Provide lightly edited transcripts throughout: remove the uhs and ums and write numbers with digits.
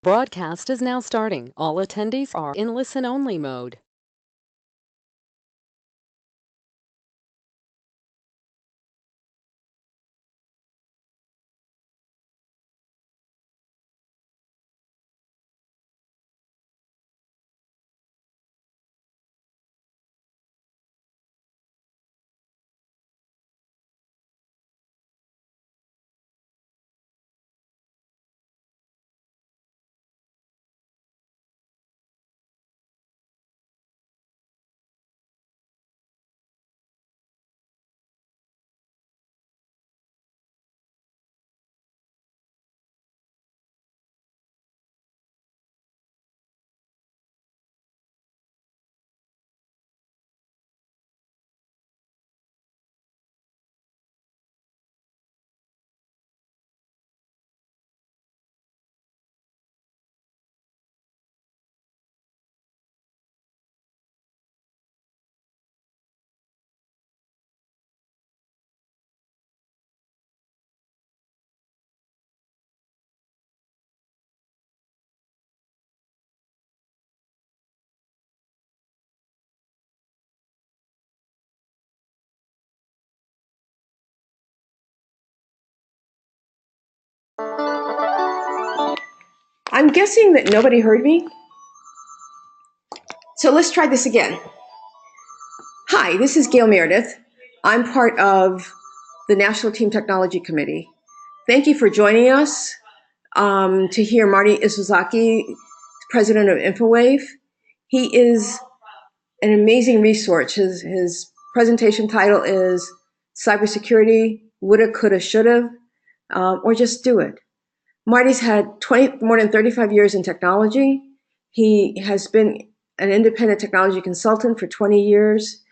Broadcast is now starting. All attendees are in listen-only mode. I'm guessing that nobody heard me. So let's try this again. Hi, this is Gail Meredith. I'm part of the National Team Technology Committee. Thank you for joining us to hear Marty Isozaki, president of InfoWave. He is an amazing resource. His presentation title is Cybersecurity, Woulda, Coulda, Shoulda, or Just Do It. Marty's had more than 35 years in technology. He has been an independent technology consultant for 20 years.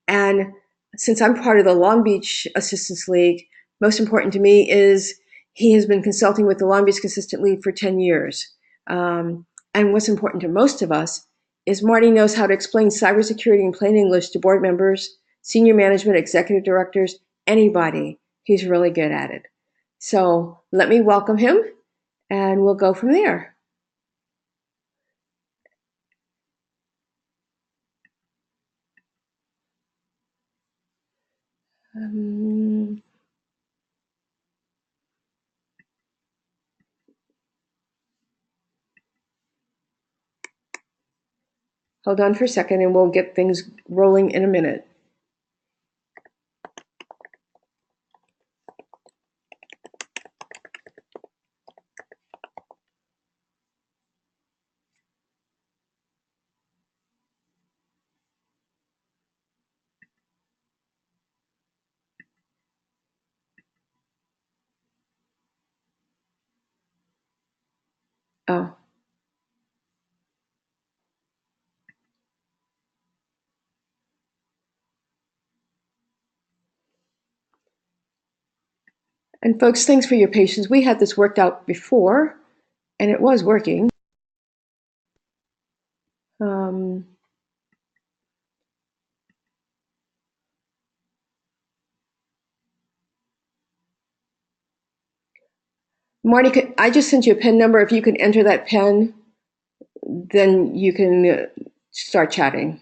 And since I'm part of the Long Beach Assistance League, most important to me is he has been consulting with the Long Beach Consistent League for 10 years. And what's important to most of us is Marty knows how to explain cybersecurity in plain English to board members, senior management, executive directors, anybody. He's really good at it. So let me welcome him, and we'll go from there. Hold on for a second, and we'll get things rolling in a minute. Oh. And folks, thanks for your patience. We had this worked out before, and it was working. Marty, I just sent you a PIN number. If you can enter that PIN, then you can start chatting.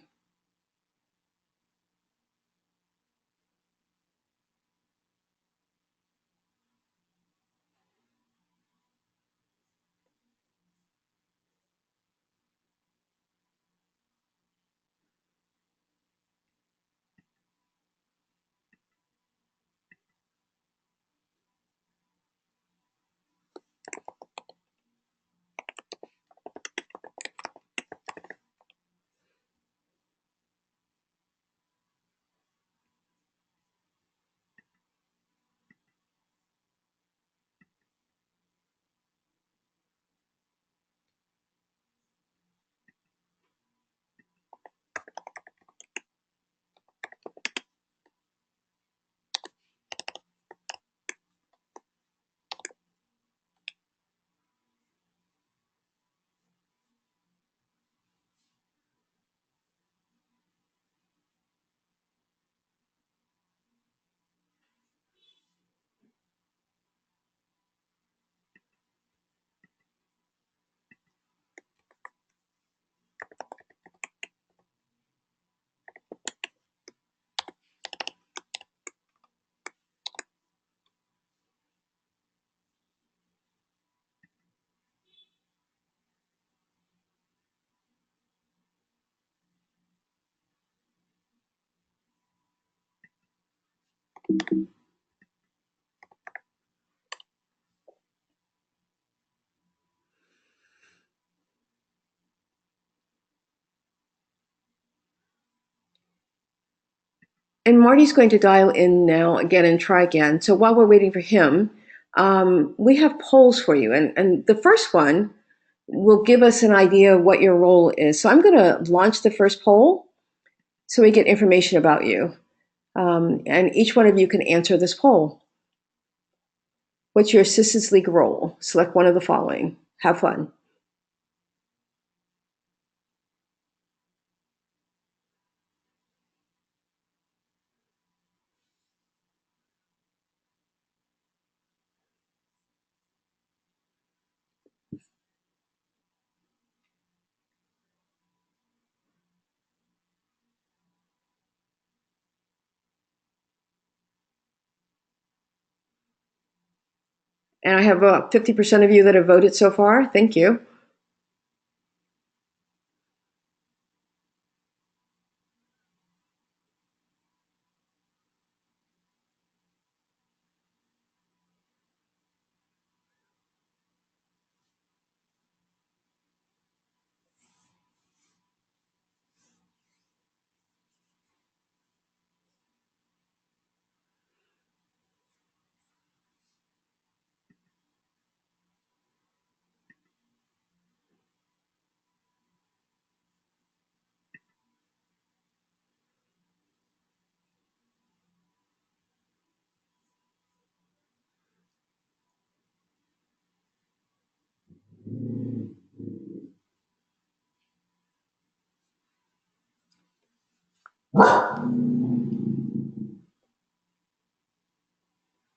And Marty's going to dial in now again and try again. So while we're waiting for him, we have polls for you. And the first one will give us an idea of what your role is. So I'm going to launch the first poll so we get information about you. And each one of you can answer this poll. What's your Assistance League role? Select one of the following. Have fun. And I have 50% of you that have voted so far. Thank you.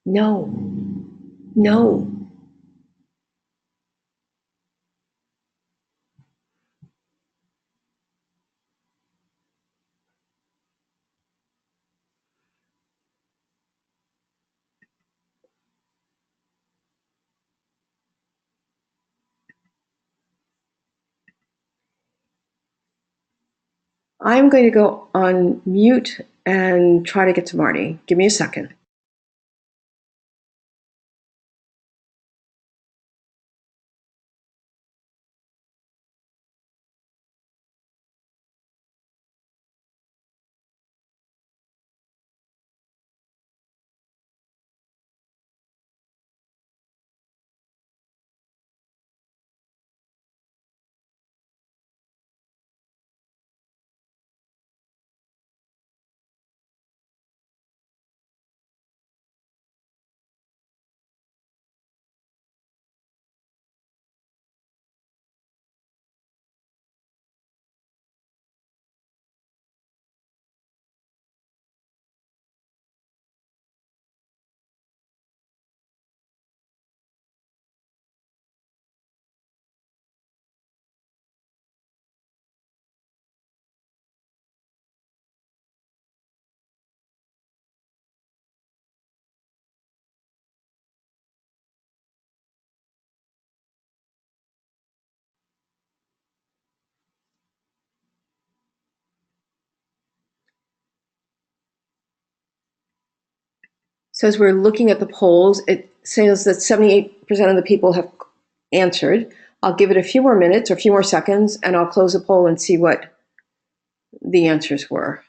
No, no. I'm going to go on mute and try to get to Marty. Give me a second. So as we're looking at the polls, it says that 78% of the people have answered. I'll give it a few more minutes or a few more seconds, and I'll close the poll and see what the answers were.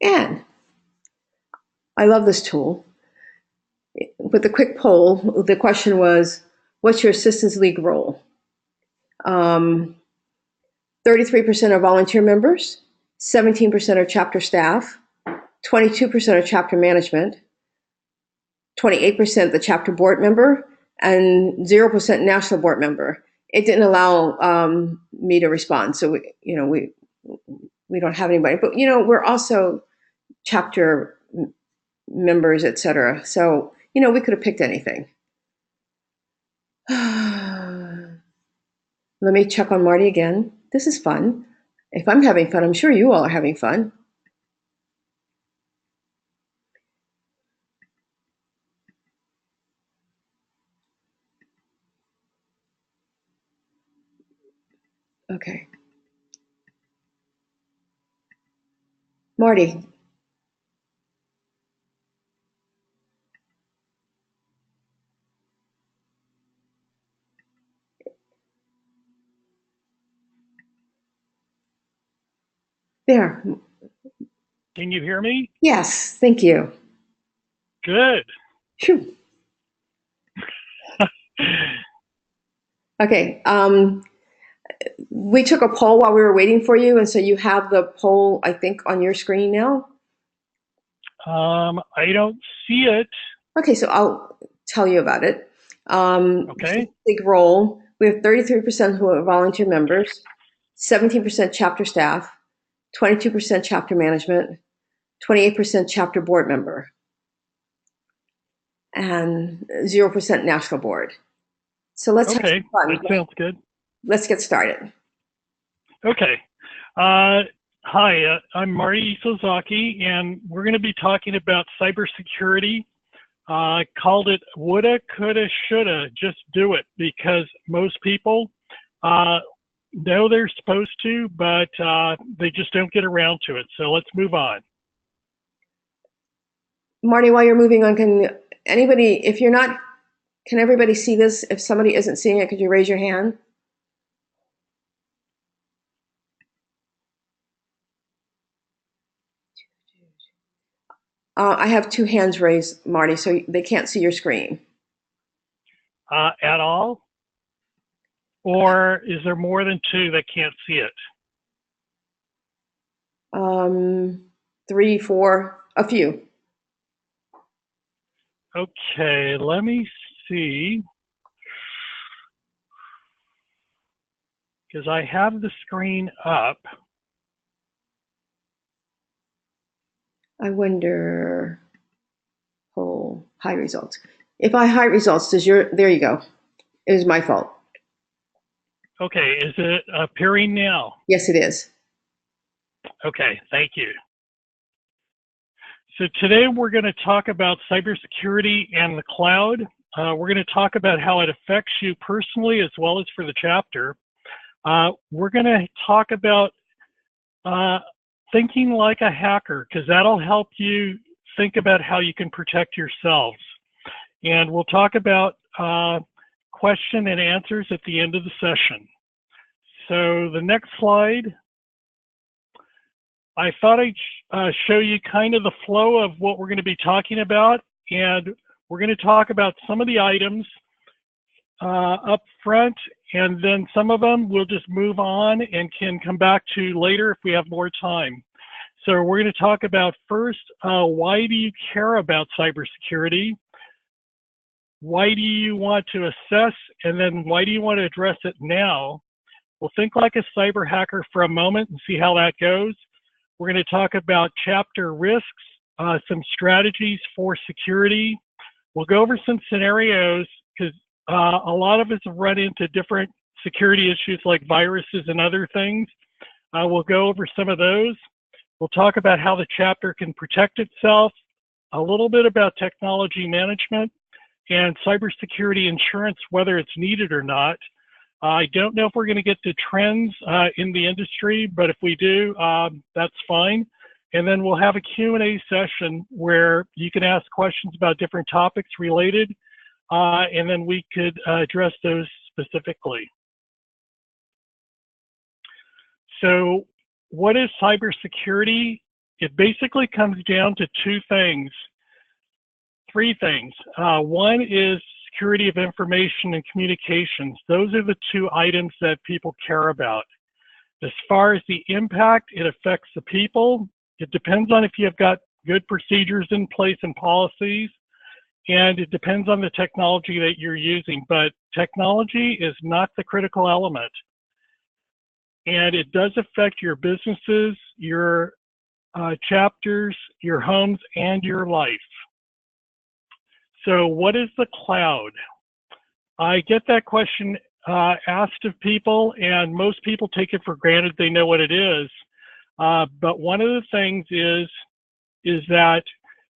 And I love this tool. With the quick poll, the question was, what's your Assistance League role? 33% are volunteer members, 17% are chapter staff, 22% are chapter management, 28% the chapter board member, and 0% national board member. It didn't allow me to respond, so we don't have anybody. But we're also chapter members, etc. So we could have picked anything. Let me check on Marty again. This is fun. If I'm having fun, I'm sure you all are having fun. Okay. Marty. There. Can you hear me? Yes, thank you. Good. Phew. Okay. We took a poll while we were waiting for you, and so you have the poll, I think, on your screen now. I don't see it. Okay, so I'll tell you about it. Okay. Big role. We have 33% who are volunteer members, 17% chapter staff, 22% chapter management, 28% chapter board member, and 0% national board. So let's have Okay. some fun. That sounds good. Let's get started. Okay. Hi, I'm Marty Isozaki, and we're going to be talking about cybersecurity. I called it woulda, coulda, shoulda, just do it, because most people know they're supposed to, but they just don't get around to it. So let's move on. Marty, while you're moving on, can anybody, if you're not, can everybody see this? If somebody isn't seeing it, could you raise your hand? I have two hands raised, Marty, so they can't see your screen. At all? Or is there more than two that can't see it? 3, 4, a few. Okay, let me see. Because I have the screen up. I wonder, oh, high results. If I hide results, there you go. It was my fault. Okay, is it appearing now? Yes, it is. Okay, thank you. So today we're going to talk about cybersecurity and the cloud. We're going to talk about how it affects you personally as well as for the chapter. We're going to talk about thinking like a hacker, because that'll help you think about how you can protect yourselves. And we'll talk about question and answers at the end of the session. So the next slide, I thought I'd show you kind of the flow of what we're going to be talking about. And we're going to talk about some of the items up front, and then some of them we'll just move on and can come back to later if we have more time. So we're going to talk about first, why do you care about cybersecurity? Why do you want to assess? And then why do you want to address it now? We'll think like a cyber hacker for a moment and see how that goes. We're going to talk about chapter risks, some strategies for security. We'll go over some scenarios, because a lot of us have run into different security issues like viruses and other things. We'll go over some of those. We'll talk about how the chapter can protect itself, a little bit about technology management, and cybersecurity insurance, whether it's needed or not. I don't know if we're going to get to trends in the industry, but if we do, that's fine. And then we'll have a Q&A session where you can ask questions about different topics related, and then we could address those specifically. So what is cybersecurity? It basically comes down to three things. One is security of information and communications. Those are the two items that people care about. As far as the impact, it affects the people. It depends on if you've got good procedures in place and policies, and it depends on the technology that you're using. But technology is not the critical element. And it does affect your businesses, your chapters, your homes, and your life. So what is the cloud? I get that question asked of people, and most people take it for granted they know what it is. But one of the things is that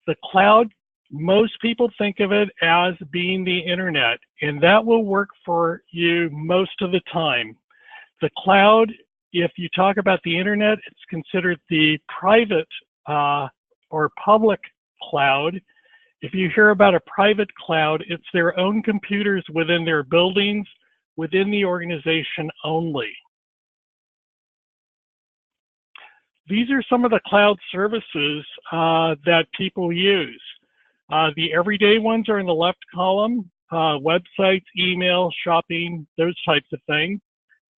the cloud, most people think of it as being the internet, and that will work for you most of the time. The cloud, if you talk about the internet, it's considered the private or public cloud. If you hear about a private cloud, it's their own computers within their buildings, within the organization only. These are some of the cloud services that people use. The everyday ones are in the left column, websites, email, shopping, those types of things.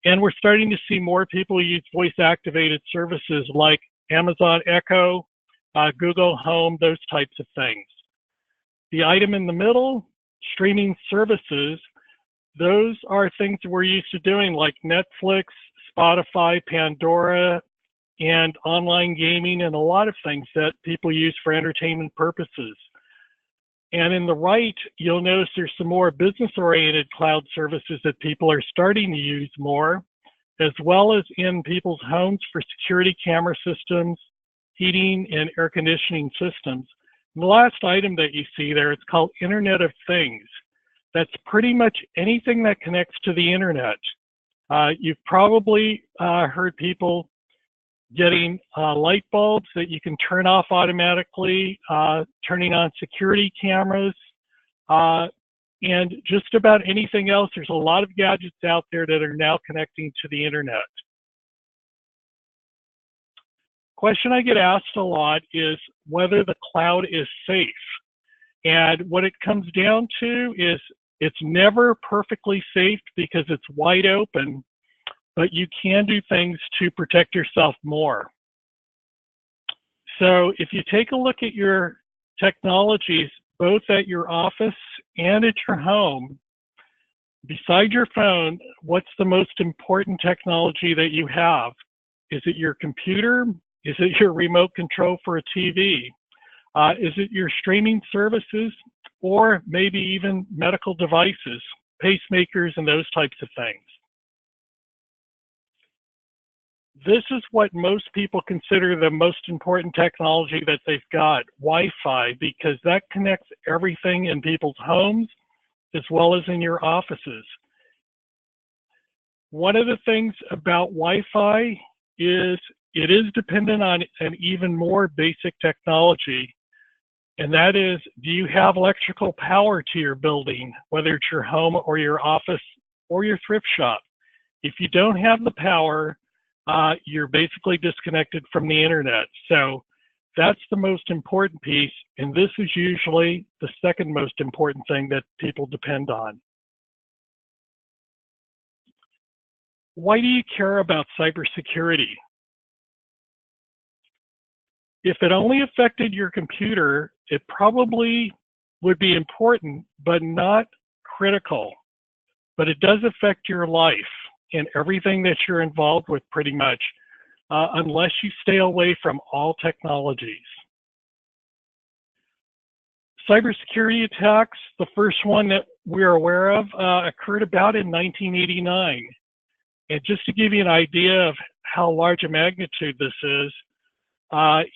And we're starting to see more people use voice-activated services like Amazon Echo, Google Home, those types of things. The item in the middle, streaming services, those are things that we're used to doing like Netflix, Spotify, Pandora, and online gaming, and a lot of things that people use for entertainment purposes. And in the right, you'll notice there's some more business-oriented cloud services that people are starting to use more, as well as in people's homes for security camera systems, heating, and air conditioning systems. And the last item that you see there, it's called Internet of Things. That's pretty much anything that connects to the internet. You've probably heard people getting light bulbs that you can turn off automatically, turning on security cameras, and just about anything else. There's a lot of gadgets out there that are now connecting to the internet. Question I get asked a lot is whether the cloud is safe. And what it comes down to is it's never perfectly safe because it's wide open, but you can do things to protect yourself more. So if you take a look at your technologies, both at your office and at your home, beside your phone, what's the most important technology that you have? Is it your computer? Is it your remote control for a TV? Is it your streaming services? Or maybe even medical devices, pacemakers, and those types of things? This is what most people consider the most important technology that they've got, Wi-Fi, because that connects everything in people's homes as well as in your offices. One of the things about Wi-Fi is it is dependent on an even more basic technology, and that is, do you have electrical power to your building, whether it's your home or your office or your thrift shop? If you don't have the power, you're basically disconnected from the internet. So that's the most important piece, and this is usually the second most important thing that people depend on. Why do you care about cybersecurity? If it only affected your computer, it probably would be important, but not critical. But it does affect your life and everything that you're involved with pretty much, unless you stay away from all technologies. Cybersecurity attacks, the first one that we're aware of, occurred about in 1989. And just to give you an idea of how large a magnitude this is,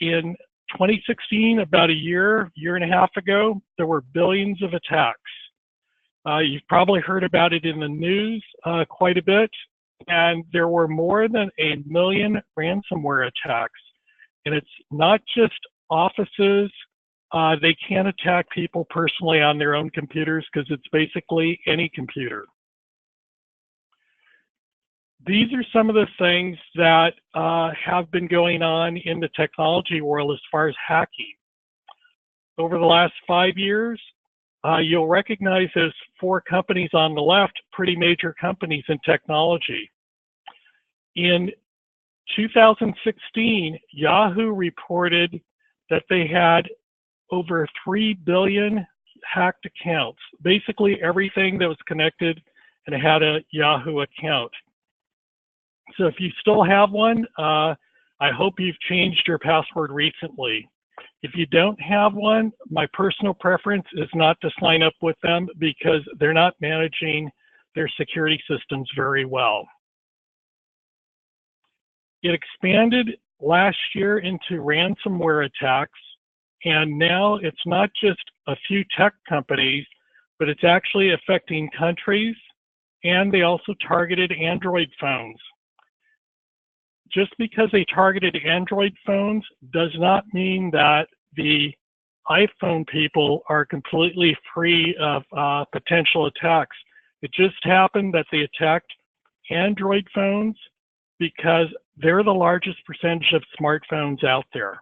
in 2016, about a year and a half ago, there were billions of attacks. You've probably heard about it in the news quite a bit, and there were more than 1 million ransomware attacks. And it's not just offices. They can attack people personally on their own computers because it's basically any computer. These are some of the things that have been going on in the technology world as far as hacking. Over the last 5 years, you'll recognize those 4 companies on the left, pretty major companies in technology. In 2016, Yahoo reported that they had over 3 billion hacked accounts, basically everything that was connected and had a Yahoo account. So if you still have one, I hope you've changed your password recently. If you don't have one, my personal preference is not to sign up with them because they're not managing their security systems very well. It expanded last year into ransomware attacks, and now it's not just a few tech companies, but it's actually affecting countries, and they also targeted Android phones. Just because they targeted Android phones does not mean that the iPhone people are completely free of potential attacks. It just happened that they attacked Android phones because they're the largest percentage of smartphones out there.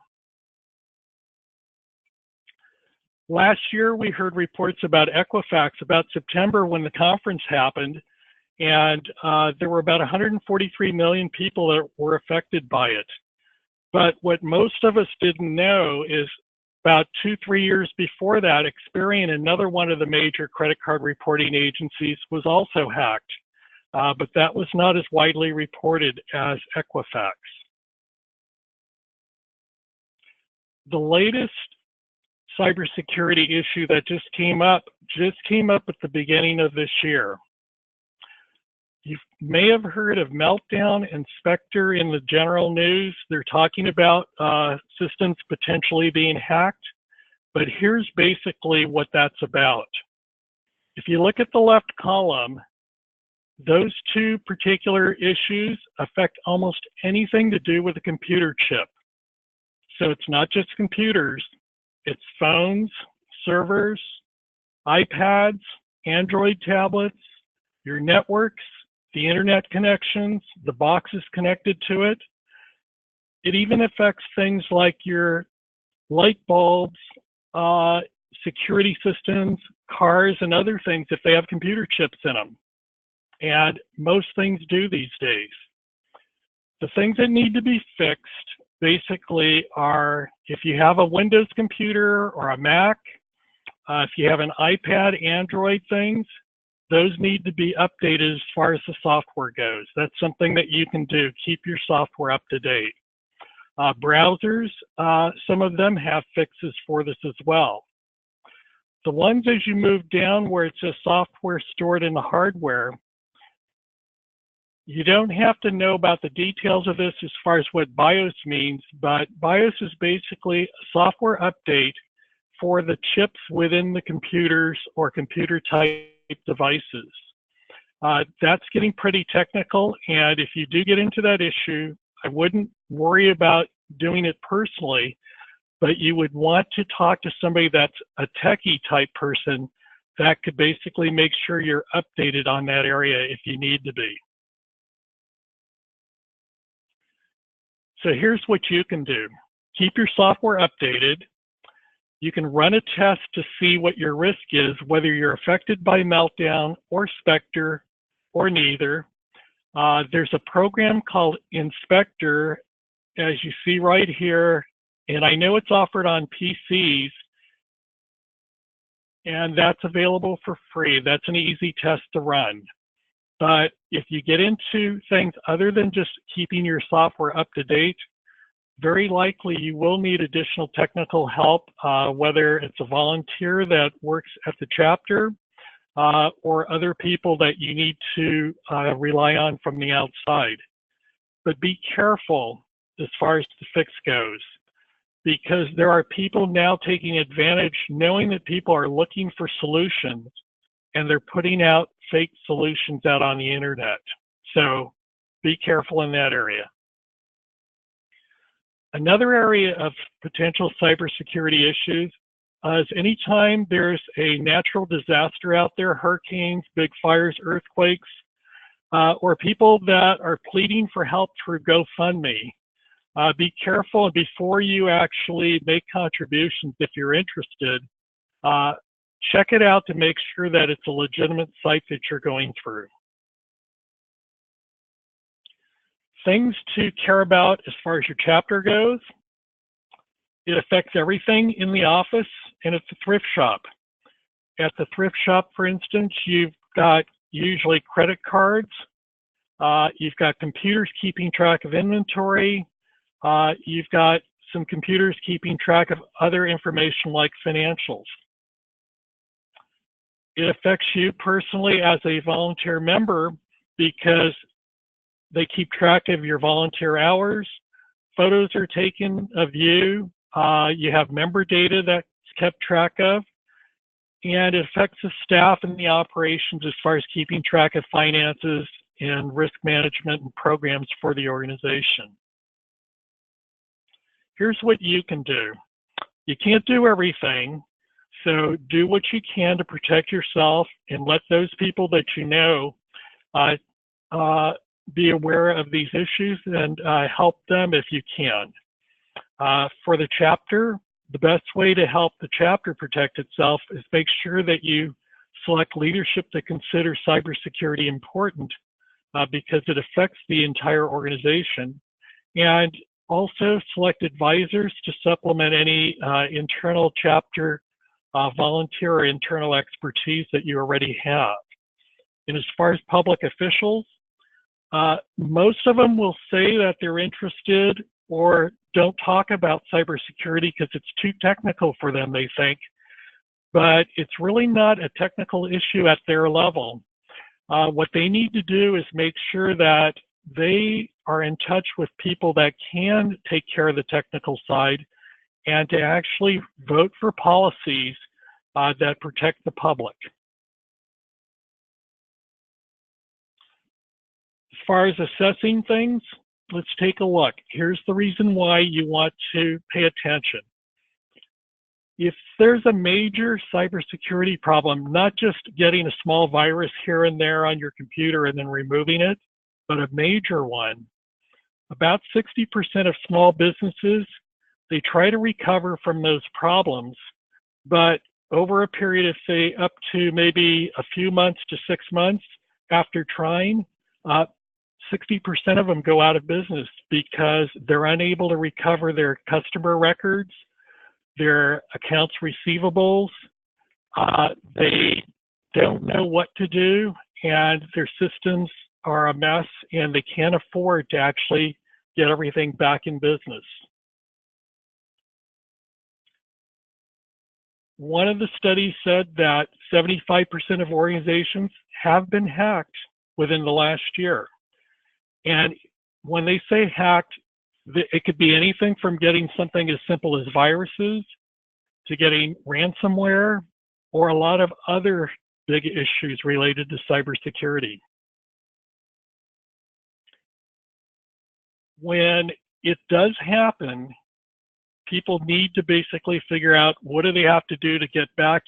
Last year, we heard reports about Equifax about September when the conference happened, and there were about 143 million people that were affected by it. But what most of us didn't know is about 2-3 years before that, Experian, another one of the major credit card reporting agencies, was also hacked. But that was not as widely reported as Equifax. The latest cybersecurity issue that just came up at the beginning of this year. You may have heard of Meltdown and Spectre in the general news. They're talking about systems potentially being hacked, but here's basically what that's about. If you look at the left column, those two particular issues affect almost anything to do with a computer chip. So it's not just computers, it's phones, servers, iPads, Android tablets, your networks, the internet connections, the boxes connected to it. It even affects things like your light bulbs, security systems, cars, and other things if they have computer chips in them. And most things do these days. The things that need to be fixed basically are if you have a Windows computer or a Mac, if you have an iPad, Android things, those need to be updated as far as the software goes. That's something that you can do. Keep your software up to date. Browsers, some of them have fixes for this as well. The ones as you move down where it's just software stored in the hardware, you don't have to know about the details of this as far as what BIOS means, but BIOS is basically a software update for the chips within the computers or computer type devices. That's getting pretty technical, and if you do get into that issue, I wouldn't worry about doing it personally, but you would want to talk to somebody that's a techie type person that could basically make sure you're updated on that area if you need to be. So here's what you can do. Keep your software updated. You can run a test to see what your risk is, whether you're affected by Meltdown or Spectre or neither. There's a program called Inspector, as you see right here, and I know it's offered on PCs, and that's available for free. That's an easy test to run. But if you get into things other than just keeping your software up to date, very likely you will need additional technical help, whether it's a volunteer that works at the chapter or other people that you need to rely on from the outside. But be careful as far as the fix goes, because there are people now taking advantage, knowing that people are looking for solutions, and they're putting out fake solutions out on the internet. So be careful in that area. Another area of potential cybersecurity issues is anytime there's a natural disaster out there, hurricanes, big fires, earthquakes, or people that are pleading for help through GoFundMe. Be careful before you actually make contributions if you're interested. Check it out to make sure that it's a legitimate site that you're going through. Things to care about as far as your chapter goes. It affects everything in the office, and it's a thrift shop. At the thrift shop, for instance, you've got usually credit cards. You've got computers keeping track of inventory. You've got some computers keeping track of other information like financials. It affects you personally as a volunteer member because they keep track of your volunteer hours. Photos are taken of you. You have member data that's kept track of. And it affects the staff and the operations as far as keeping track of finances and risk management and programs for the organization. Here's what you can do. You can't do everything, so do what you can to protect yourself and let those people that you know be aware of these issues and help them if you can. For the chapter, the best way to help the chapter protect itself is make sure that you select leadership that considers cybersecurity important because it affects the entire organization, and also select advisors to supplement any internal chapter volunteer or internal expertise that you already have. And as far as public officials, most of them will say that they're interested or don't talk about cybersecurity because it's too technical for them, they think. But it's really not a technical issue at their level. What they need to do is make sure that they are in touch with people that can take care of the technical side and to actually vote for policies that protect the public. As far as assessing things, let's take a look. Here's the reason why you want to pay attention. If there's a major cybersecurity problem, not just getting a small virus here and there on your computer and then removing it, but a major one, about 60% of small businesses, they try to recover from those problems, but over a period of, say, up to maybe a few months to 6 months after trying, 60% of them go out of business because they're unable to recover their customer records, their accounts receivables. They don't know what to do, and their systems are a mess, and they can't afford to actually get everything back in business. One of the studies said that 75% of organizations have been hacked within the last year. And when they say hacked, it could be anything from getting something as simple as viruses to getting ransomware or a lot of other big issues related to cybersecurity. When it does happen, people need to basically figure out what do they have to do to get back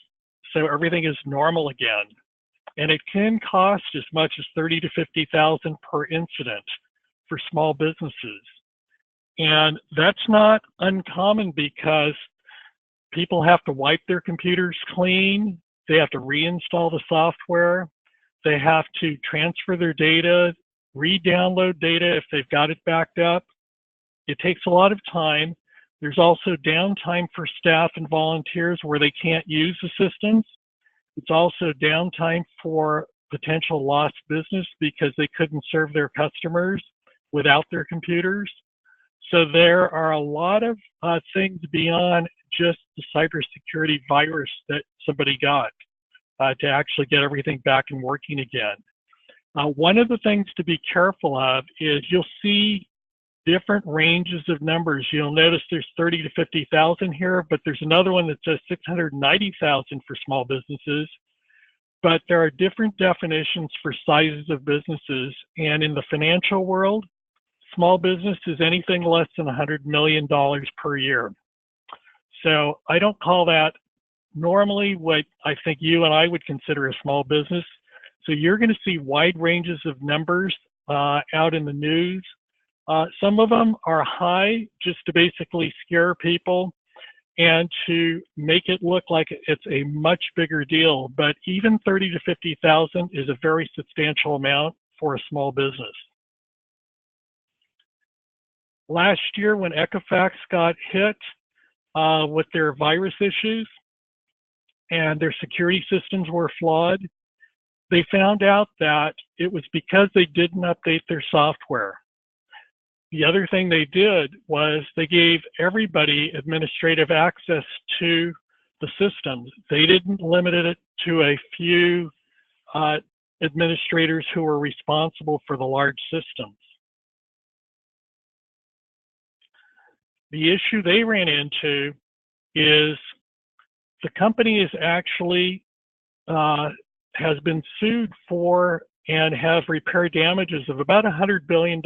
so everything is normal again. And it can cost as much as $30,000 to $50,000 per incident for small businesses. And that's not uncommon because people have to wipe their computers clean, they have to reinstall the software, they have to transfer their data, re-download data if they've got it backed up. It takes a lot of time. There's also downtime for staff and volunteers where they can't use the systems. It's also downtime for potential lost business because they couldn't serve their customers without their computers. So there are a lot of things beyond just the cybersecurity virus that somebody got to actually get everything back and working again. One of the things to be careful of is you'll see different ranges of numbers. You'll notice there's 30 to 50,000 here, but there's another one that says 690,000 for small businesses. But there are different definitions for sizes of businesses. And in the financial world, small business is anything less than $100 million per year. So I don't call that normally what I think you and I would consider a small business. So you're going to see wide ranges of numbers out in the news. Some of them are high just to basically scare people and to make it look like it's a much bigger deal. But even 30 to 50,000 is a very substantial amount for a small business. Last year when Equifax got hit with their virus issues and their security systems were flawed, they found out that it was because they didn't update their software. The other thing they did was they gave everybody administrative access to the systems. They didn't limit it to a few administrators who were responsible for the large systems. The issue they ran into is the company is actually has been sued for and have repair damages of about $100 billion.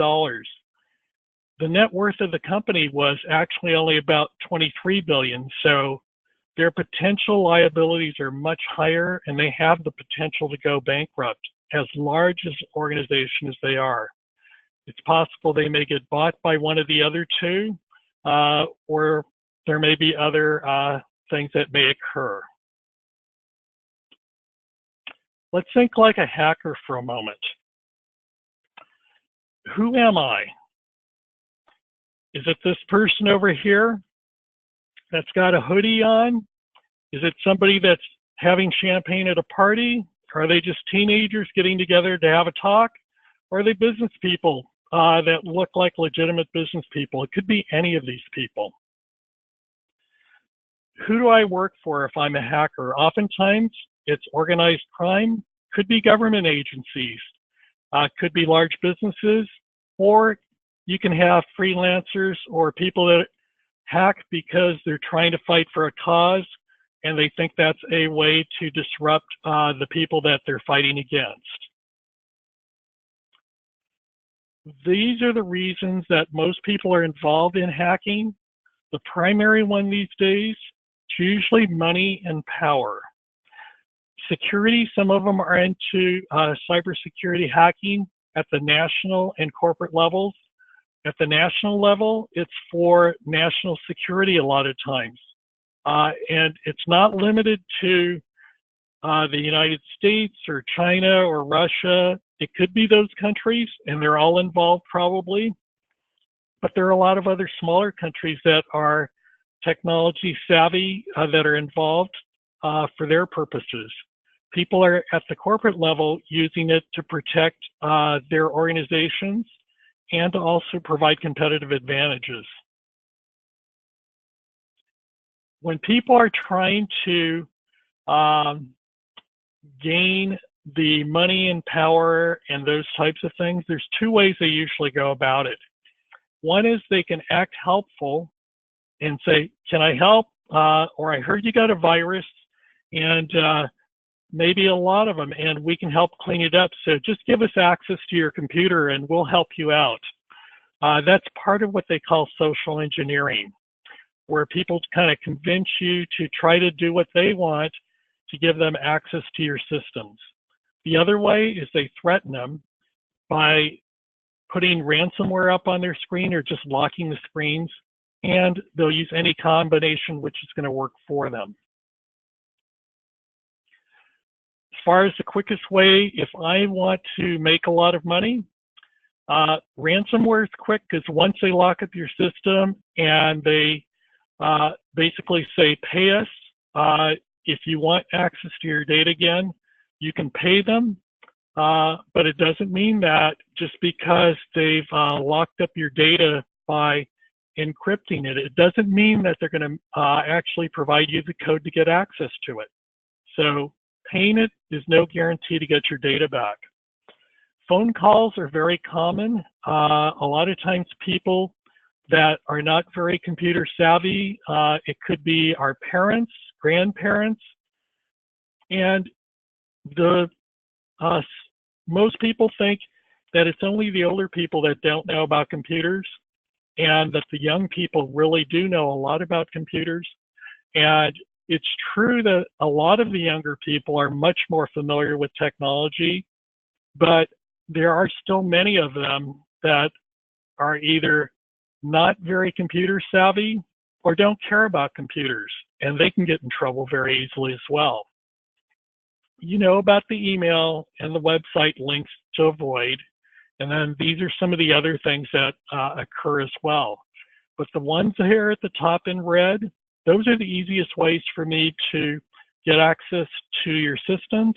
The net worth of the company was actually only about $23 billion, so their potential liabilities are much higher, and they have the potential to go bankrupt, as large as an organization as they are. It's possible they may get bought by one of the other two, or there may be other things that may occur. Let's think like a hacker for a moment. Who am I? Is it this person over here that's got a hoodie on? Is it somebody that's having champagne at a party? Are they just teenagers getting together to have a talk? Or are they business people that look like legitimate business people? It could be any of these people. Who do I work for if I'm a hacker? Oftentimes, it's organized crime, could be government agencies, could be large businesses, or you can have freelancers or people that hack because they're trying to fight for a cause and they think that's a way to disrupt the people that they're fighting against. These are the reasons that most people are involved in hacking. The primary one these days, it's usually money and power. Security, some of them are into cybersecurity hacking at the national and corporate levels. At the national level, it's for national security a lot of times. And it's not limited to the United States or China or Russia. It could be those countries, and they're all involved probably. But there are a lot of other smaller countries that are technology savvy that are involved for their purposes. People are at the corporate level using it to protect their organizations and to also provide competitive advantages. When people are trying to gain the money and power and those types of things, there's two ways they usually go about it. One is they can act helpful and say, can I help? Or I heard you got a virus, and maybe a lot of them, and we can help clean it up. So just give us access to your computer and we'll help you out. That's part of what they call social engineering, where people kind of convince you to try to do what they want to give them access to your systems. The other way is they threaten them by putting ransomware up on their screen or just locking the screens, and they'll use any combination which is going to work for them. As far as the quickest way, if I want to make a lot of money, ransomware is quick because once they lock up your system and they basically say, pay us, if you want access to your data again, you can pay them, but it doesn't mean that just because they've locked up your data by encrypting it, it doesn't mean that they're going to actually provide you the code to get access to it. So paying it is no guarantee to get your data back. Phone calls are very common. A lot of times people that are not very computer savvy, it could be our parents, grandparents, and most people think that it's only the older people that don't know about computers, and that the young people really do know a lot about computers. And it's true that a lot of the younger people are much more familiar with technology, but there are still many of them that are either not very computer savvy or don't care about computers, and they can get in trouble very easily as well. You know about the email and the website links to avoid, and then these are some of the other things that occur as well. But the ones here at the top in red, those are the easiest ways for me to get access to your systems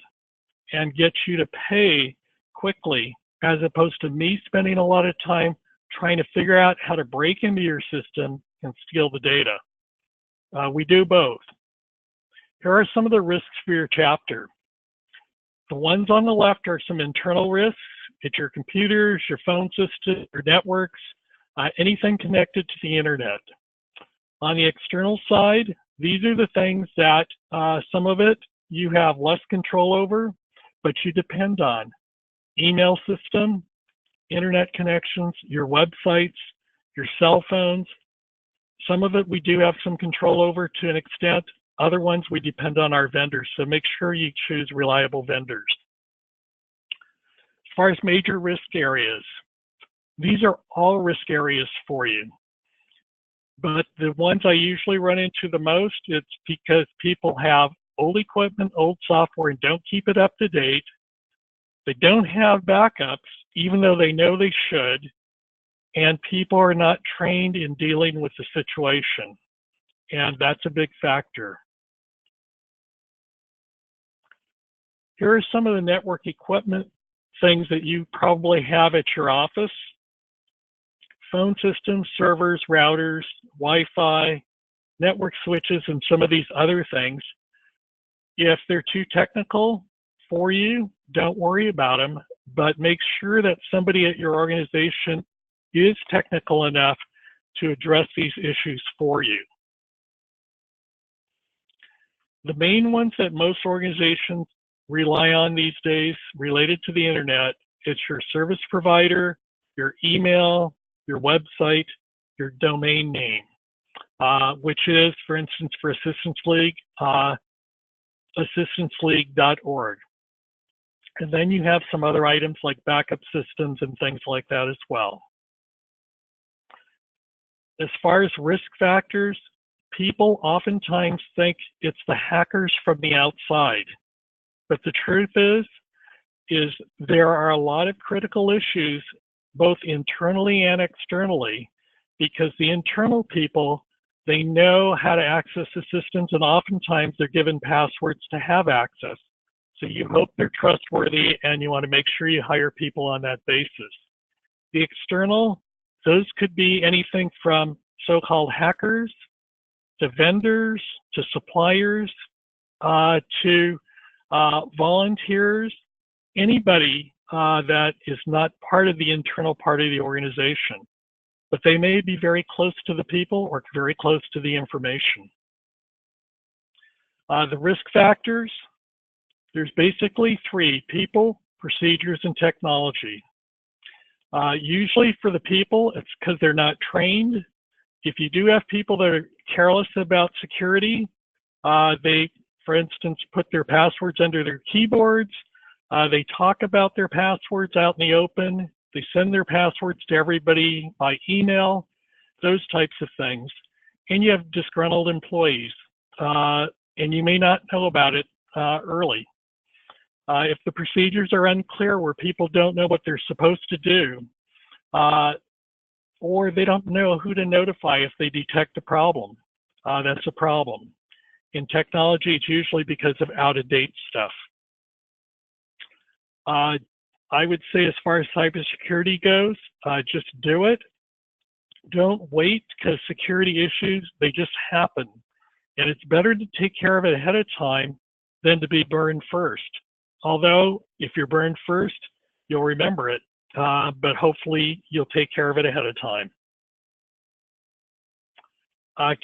and get you to pay quickly, as opposed to me spending a lot of time trying to figure out how to break into your system and steal the data. We do both. Here are some of the risks for your chapter. The ones on the left are some internal risks. It's your computers, your phone system, your networks, anything connected to the internet. On the external side, these are the things that some of it you have less control over, but you depend on. Email system, internet connections, your websites, your cell phones. Some of it we do have some control over to an extent. Other ones we depend on our vendors, so make sure you choose reliable vendors. As far as major risk areas, these are all risk areas for you. But the ones I usually run into the most, it's because people have old equipment, old software, and don't keep it up to date. They don't have backups, even though they know they should, and people are not trained in dealing with the situation. And that's a big factor. Here are some of the network equipment things that you probably have at your office. Phone systems, servers, routers, Wi-Fi, network switches, and some of these other things. If they're too technical for you, don't worry about them, but make sure that somebody at your organization is technical enough to address these issues for you. The main ones that most organizations rely on these days related to the internet, it's your service provider, your email, your website, your domain name, which is, for instance, for Assistance League, assistanceleague.org. And then you have some other items like backup systems and things like that as well. As far as risk factors, people oftentimes think it's the hackers from the outside. But the truth is there are a lot of critical issues, both internally and externally, because the internal people, they know how to access the systems, and oftentimes they're given passwords to have access. So you hope they're trustworthy, and you want to make sure you hire people on that basis. The external, those could be anything from so-called hackers to vendors to suppliers to volunteers, anybody that is not part of the internal part of the organization. But they may be very close to the people or very close to the information. The risk factors, there's basically three: people, procedures, and technology. Usually for the people, it's because they're not trained. If you do have people that are careless about security, they, for instance, put their passwords under their keyboards. They talk about their passwords out in the open. They send their passwords to everybody by email, those types of things. And you have disgruntled employees, and you may not know about it early. If the procedures are unclear, where people don't know what they're supposed to do, or they don't know who to notify if they detect a problem, that's a problem. In technology, it's usually because of out-of-date stuff. I would say as far as cybersecurity goes, just do it. Don't wait, because security issues, they just happen. And it's better to take care of it ahead of time than to be burned first. Although, if you're burned first, you'll remember it, but hopefully you'll take care of it ahead of time.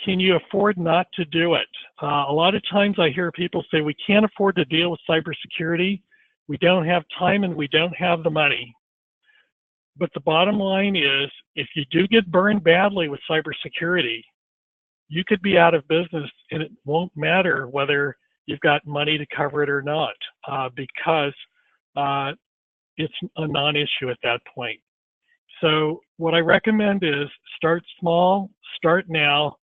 Can you afford not to do it? A lot of times I hear people say, we can't afford to deal with cybersecurity. We don't have time and we don't have the money. But the bottom line is, if you do get burned badly with cybersecurity, you could be out of business, and it won't matter whether you've got money to cover it or not, because it's a non-issue at that point. So what I recommend is start small, start now,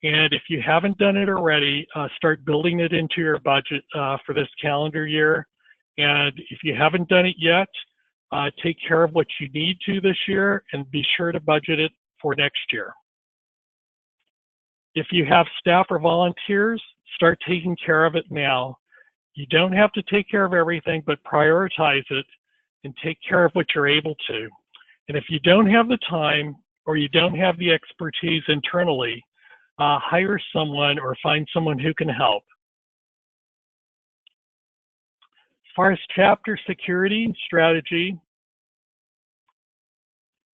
and if you haven't done it already, start building it into your budget for this calendar year. And if you haven't done it yet, take care of what you need to this year, and be sure to budget it for next year. If you have staff or volunteers, start taking care of it now. You don't have to take care of everything, but prioritize it and take care of what you're able to. And if you don't have the time or you don't have the expertise internally, hire someone or find someone who can help. As far as chapter security strategy,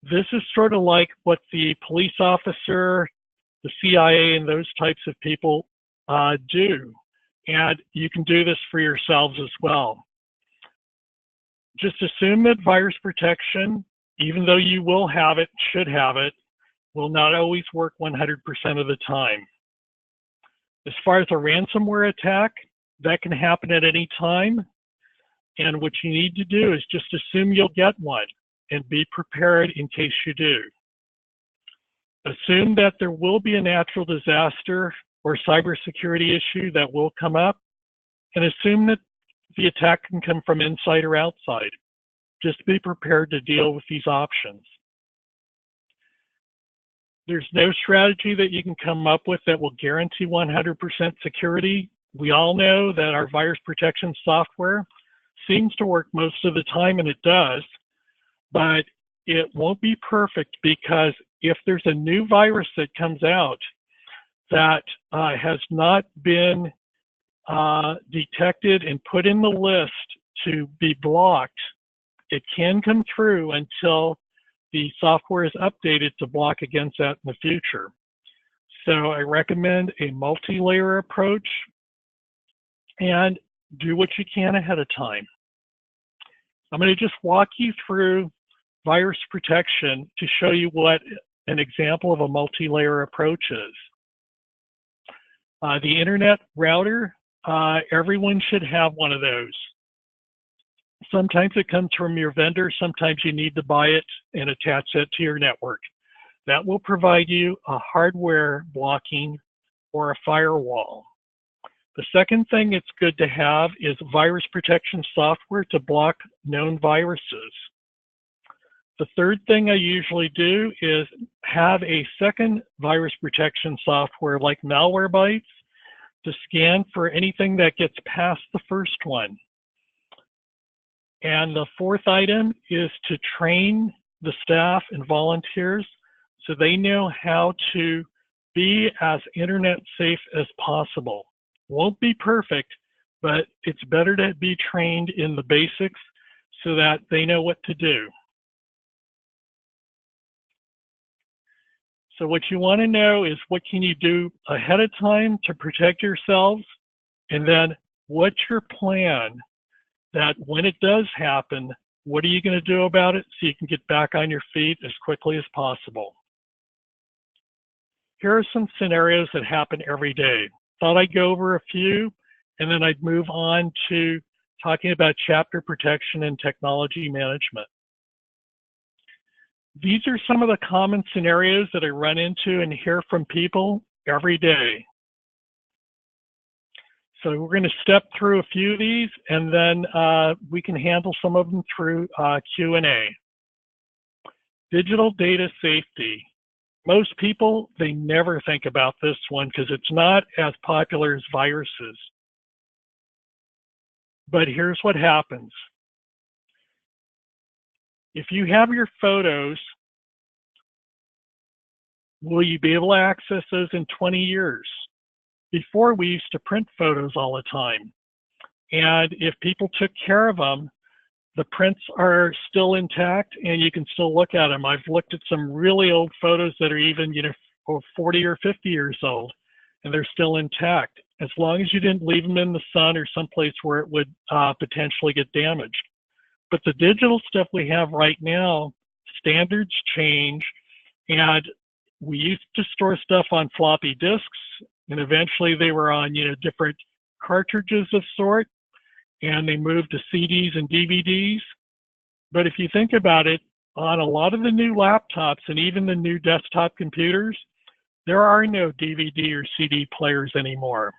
this is sort of like what the police officer, the CIA, and those types of people do. And you can do this for yourselves as well. Just assume that virus protection, even though you will have it, should have it, will not always work 100% of the time. As far as a ransomware attack, that can happen at any time. And what you need to do is just assume you'll get one and be prepared in case you do. Assume that there will be a natural disaster or cybersecurity issue that will come up, and assume that the attack can come from inside or outside. Just be prepared to deal with these options. There's no strategy that you can come up with that will guarantee 100% security. We all know that our virus protection software seems to work most of the time, and it does, but it won't be perfect, because if there's a new virus that comes out that has not been detected and put in the list to be blocked, it can come through until the software is updated to block against that in the future. So I recommend a multi-layer approach, and do what you can ahead of time. I'm going to just walk you through virus protection to show you what an example of a multi-layer approach is. The internet router, everyone should have one of those. Sometimes it comes from your vendor, sometimes you need to buy it and attach it to your network. That will provide you a hardware blocking or a firewall. The second thing it's good to have is virus protection software to block known viruses. The third thing I usually do is have a second virus protection software like Malwarebytes to scan for anything that gets past the first one. And the fourth item is to train the staff and volunteers so they know how to be as internet safe as possible. Won't be perfect, but it's better to be trained in the basics so that they know what to do. So what you want to know is, what can you do ahead of time to protect yourselves? And then what's your plan that when it does happen, what are you going to do about it so you can get back on your feet as quickly as possible? Here are some scenarios that happen every day. Thought I'd go over a few, and then I'd move on to talking about chapter protection and technology management. These are some of the common scenarios that I run into and hear from people every day. So we're going to step through a few of these, and then we can handle some of them through Q&A. Digital data safety. Most people, they never think about this one because it's not as popular as viruses. But here's what happens. If you have your photos, will you be able to access those in 20 years? Before, we used to print photos all the time. And if people took care of them, the prints are still intact and you can still look at them. I've looked at some really old photos that are even, 40 or 50 years old, and they're still intact, as long as you didn't leave them in the sun or someplace where it would potentially get damaged. But the digital stuff we have right now, standards change, and we used to store stuff on floppy disks, and eventually they were on, different cartridges of sort, and they moved to CDs and DVDs. But if you think about it, on a lot of the new laptops and even the new desktop computers, there are no DVD or CD players anymore.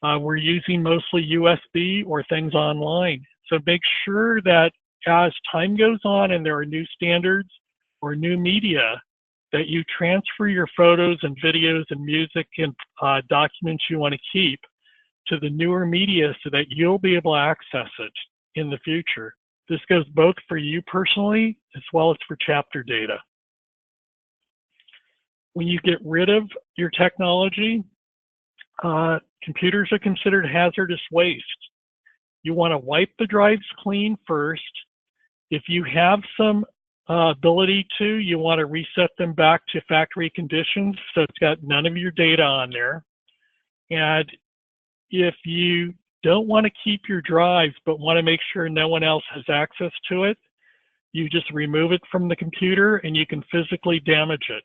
We're using mostly USB or things online. So make sure that as time goes on and there are new standards or new media, that you transfer your photos and videos and music and documents you want to keep to the newer media so that you'll be able to access it in the future. This goes both for you personally as well as for chapter data. When you get rid of your technology, computers are considered hazardous waste. You want to wipe the drives clean first. If you have some ability to, you want to reset them back to factory conditions so it's got none of your data on there. And if you don't want to keep your drives but want to make sure no one else has access to it, you just remove it from the computer and you can physically damage it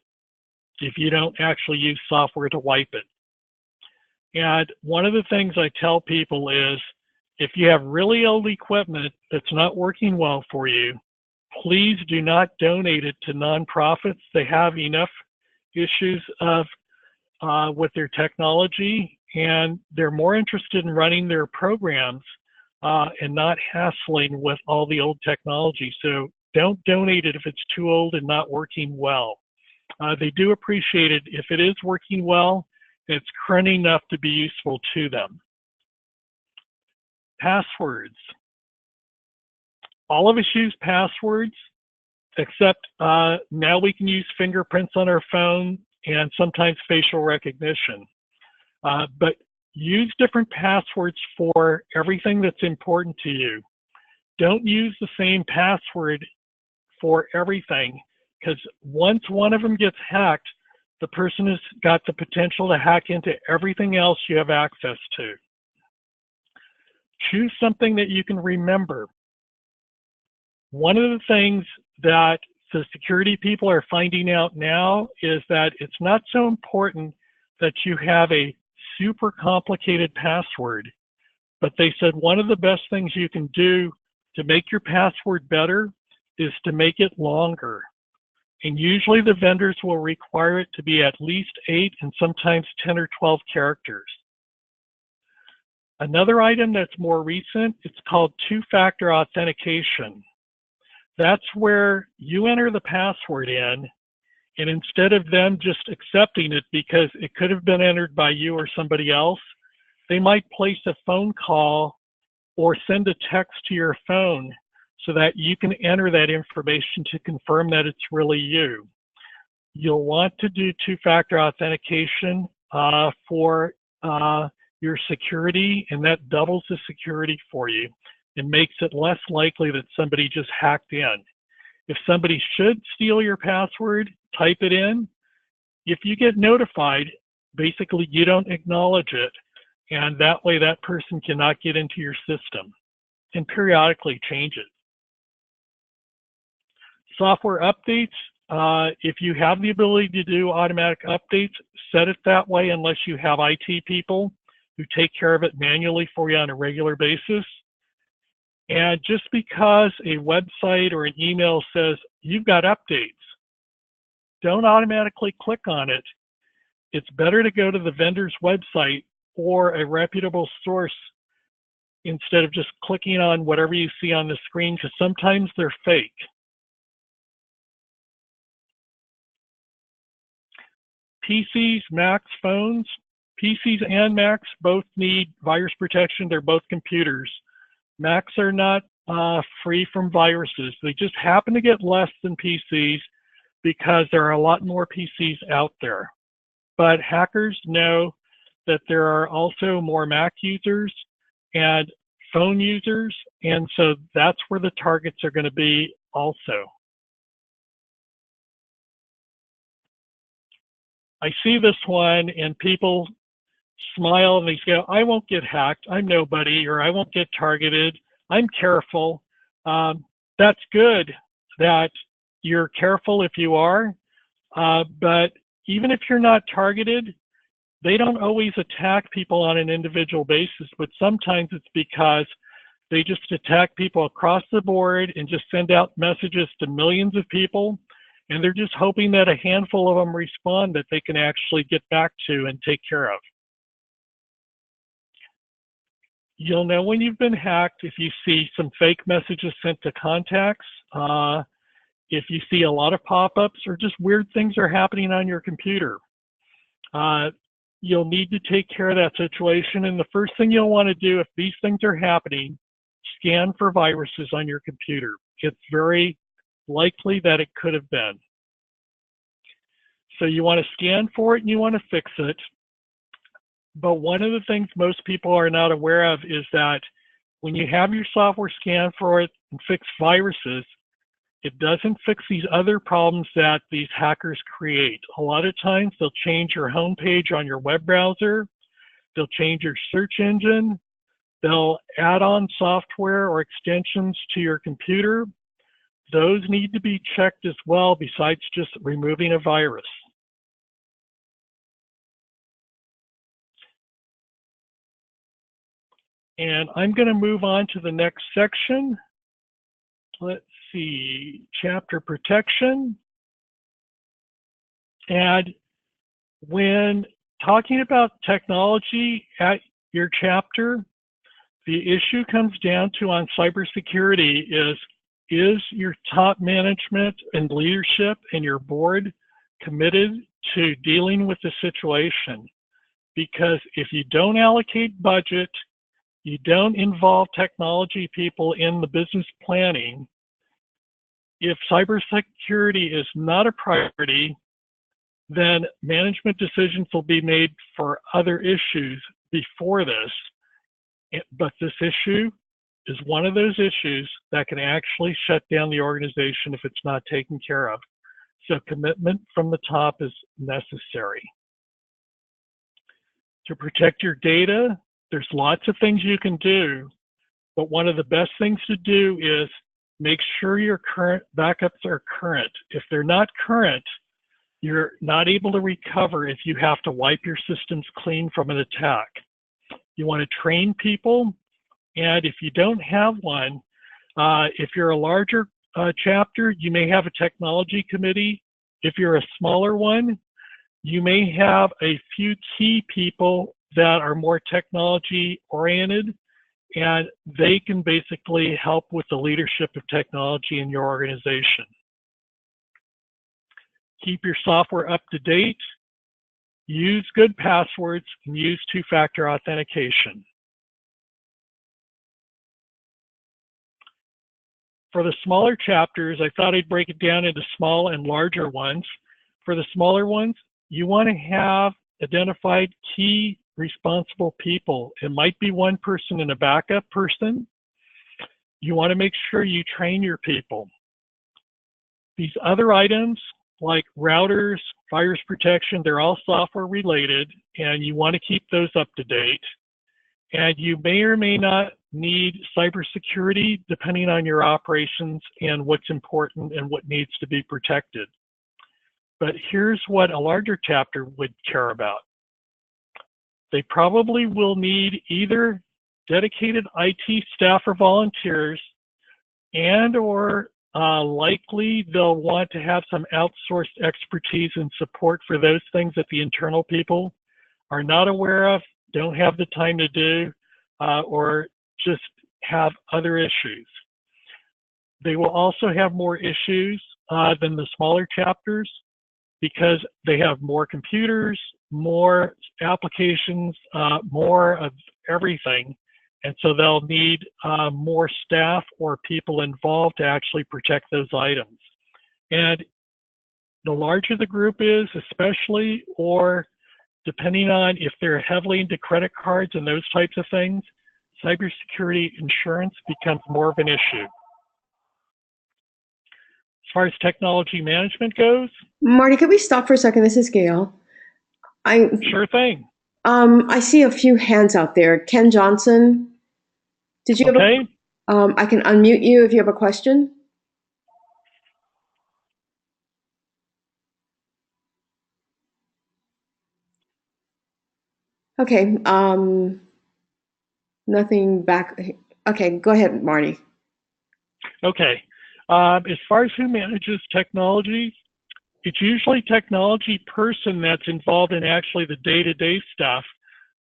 if you don't actually use software to wipe it. And one of the things I tell people is, if you have really old equipment that's not working well for you, please do not donate it to nonprofits. They have enough issues with their technology, and they're more interested in running their programs and not hassling with all the old technology. So don't donate it if it's too old and not working well. They do appreciate it if it is working well and it's current enough to be useful to them. Passwords. All of us use passwords, except now we can use fingerprints on our phone and sometimes facial recognition. But use different passwords for everything that's important to you. Don't use the same password for everything, because once one of them gets hacked, the person has got the potential to hack into everything else you have access to. Choose something that you can remember. One of the things that the security people are finding out now is that it's not so important that you have a super complicated password, but they said one of the best things you can do to make your password better is to make it longer. And usually the vendors will require it to be at least 8 and sometimes 10 or 12 characters. Another item that's more recent, it's called two-factor authentication. That's where you enter the password in, and instead of them just accepting it because it could have been entered by you or somebody else, they might place a phone call or send a text to your phone so that you can enter that information to confirm that it's really you. You'll want to do two-factor authentication for your security, and that doubles the security for you and makes it less likely that somebody just hacked in. If somebody should steal your password, type it in. If you get notified, basically you don't acknowledge it, and that way that person cannot get into your system, and periodically change it. Software updates, if you have the ability to do automatic updates, set it that way unless you have IT people who take care of it manually for you on a regular basis. And just because a website or an email says you've got updates, don't automatically click on it. It's better to go to the vendor's website or a reputable source instead of just clicking on whatever you see on the screen, because sometimes they're fake. PCs, Macs, phones. PCs and Macs both need virus protection. They're both computers. Macs are not free from viruses. They just happen to get less than PCs because there are a lot more PCs out there. But hackers know that there are also more Mac users and phone users, and so that's where the targets are going to be also. I see this one and people smile and they say, I won't get hacked, I'm nobody, or I won't get targeted, I'm careful. That's good that you're careful if you are, but even if you're not targeted, they don't always attack people on an individual basis, but sometimes it's because they just attack people across the board and just send out messages to millions of people, and they're just hoping that a handful of them respond that they can actually get back to and take care of. You'll know when you've been hacked if you see some fake messages sent to contacts, if you see a lot of pop-ups, or just weird things are happening on your computer. You'll need to take care of that situation, and the first thing you'll want to do if these things are happening, scan for viruses on your computer. It's very likely that it could have been. So you want to scan for it and you want to fix it. But one of the things most people are not aware of is that when you have your software scan for it and fix viruses, it doesn't fix these other problems that these hackers create. A lot of times they'll change your home page on your web browser, they'll change your search engine, they'll add on software or extensions to your computer. Those need to be checked as well, besides just removing a virus. And I'm going to move on to the next section. Let's see, chapter protection. And when talking about technology at your chapter, the issue comes down to on cybersecurity is your top management and leadership and your board committed to dealing with the situation? Because if you don't allocate budget, you don't involve technology people in the business planning, if cybersecurity is not a priority, then management decisions will be made for other issues before this. But this issue is one of those issues that can actually shut down the organization if it's not taken care of. So commitment from the top is necessary. To protect your data, there's lots of things you can do, but one of the best things to do is make sure your current backups are current. If they're not current, you're not able to recover if you have to wipe your systems clean from an attack. You want to train people, and if you don't have one, if you're a larger chapter, you may have a technology committee. If you're a smaller one, you may have a few key people that are more technology oriented, and they can basically help with the leadership of technology in your organization. Keep your software up to date, use good passwords, and use two-factor authentication. For the smaller chapters, I thought I'd break it down into small and larger ones. For the smaller ones, you want to have identified key responsible people. It might be one person and a backup person. You want to make sure you train your people. These other items like routers, virus protection, they're all software related, and you want to keep those up to date. And you may or may not need cybersecurity depending on your operations and what's important and what needs to be protected. But here's what a larger chapter would care about. They probably will need either dedicated IT staff or volunteers, and or likely they'll want to have some outsourced expertise and support for those things that the internal people are not aware of, don't have the time to do, or just have other issues. They will also have more issues than the smaller chapters because they have more computers, more applications, more of everything. And so they'll need more staff or people involved to actually protect those items. And the larger the group is, especially, or depending on if they're heavily into credit cards and those types of things, cybersecurity insurance becomes more of an issue. As far as technology management goes. Marty, could we stop for a second? This is Gail. Sure thing. I see a few hands out there. Ken Johnson, did you okay. have I can unmute you if you have a question. Okay, nothing back. Okay, go ahead, Marty. Okay, as far as who manages technology, it's usually technology person that's involved in actually the day-to-day stuff,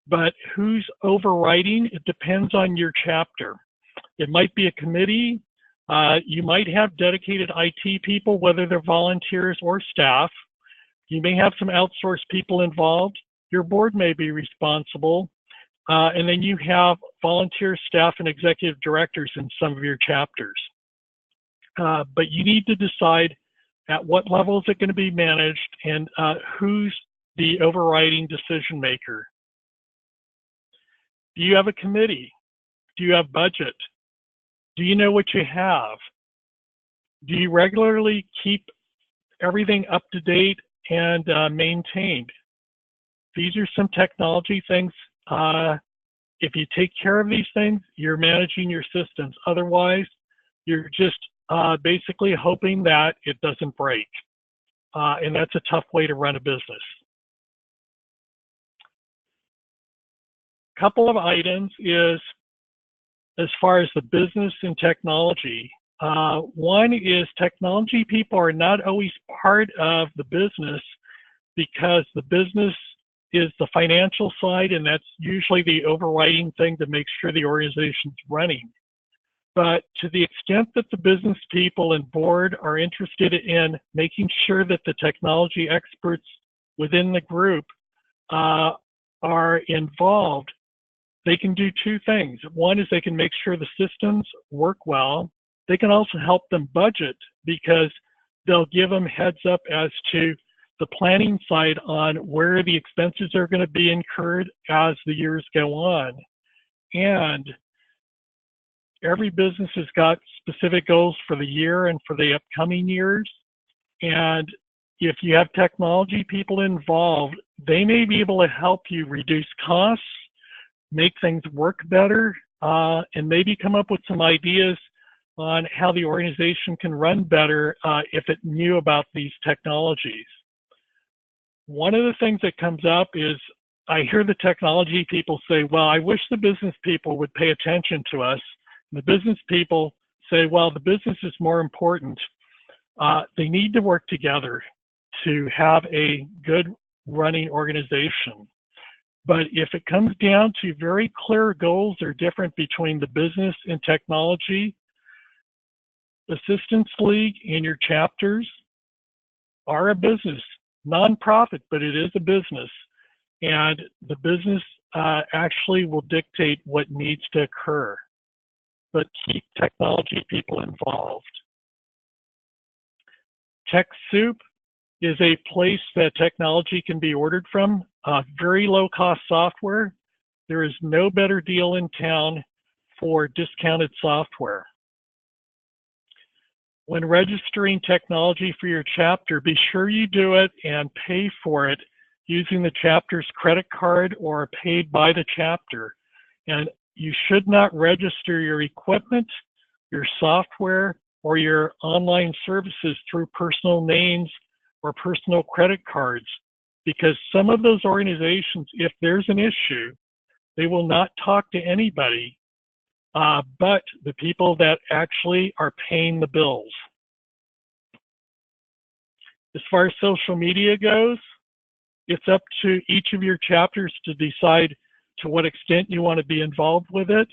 but who's overriding, it depends on your chapter. It might be a committee. You might have dedicated IT people, whether they're volunteers or staff. You may have some outsourced people involved. Your board may be responsible. And then you have volunteer staff and executive directors in some of your chapters. But you need to decide at what level is it going to be managed and who's the overriding decision maker. Do you have a committee? Do you have budget? Do you know what you have? Do you regularly keep everything up to date and maintained? These are some technology things. If you take care of these things, you're managing your systems. Otherwise, you're just basically hoping that it doesn't break. And that's a tough way to run a business. Couple of items is, as far as the business and technology, one is technology people are not always part of the business because the business is the financial side, and that's usually the overriding thing to make sure the organization's running. But to the extent that the business people and board are interested in making sure that the technology experts within the group are involved, they can do two things. One is they can make sure the systems work well. They can also help them budget because they'll give them heads up as to the planning side on where the expenses are going to be incurred as the years go on. And every business has got specific goals for the year and for the upcoming years. And if you have technology people involved, they may be able to help you reduce costs, make things work better, and maybe come up with some ideas on how the organization can run better if it knew about these technologies. One of the things that comes up is I hear the technology people say, well, I wish the business people would pay attention to us. And the business people say, well, the business is more important. They need to work together to have a good running organization. But if it comes down to very clear goals are different between the business and technology, Assistance League and your chapters are a business, nonprofit, but it is a business. And the business actually will dictate what needs to occur, but keep technology people involved. TechSoup is a place that technology can be ordered from, very low cost software. There is no better deal in town for discounted software. When registering technology for your chapter, be sure you do it and pay for it using the chapter's credit card or paid by the chapter. And you should not register your equipment, your software, or your online services through personal names or personal credit cards, because some of those organizations, if there's an issue, they will not talk to anybody but the people that actually are paying the bills. As far as social media goes, it's up to each of your chapters to decide to what extent you want to be involved with it,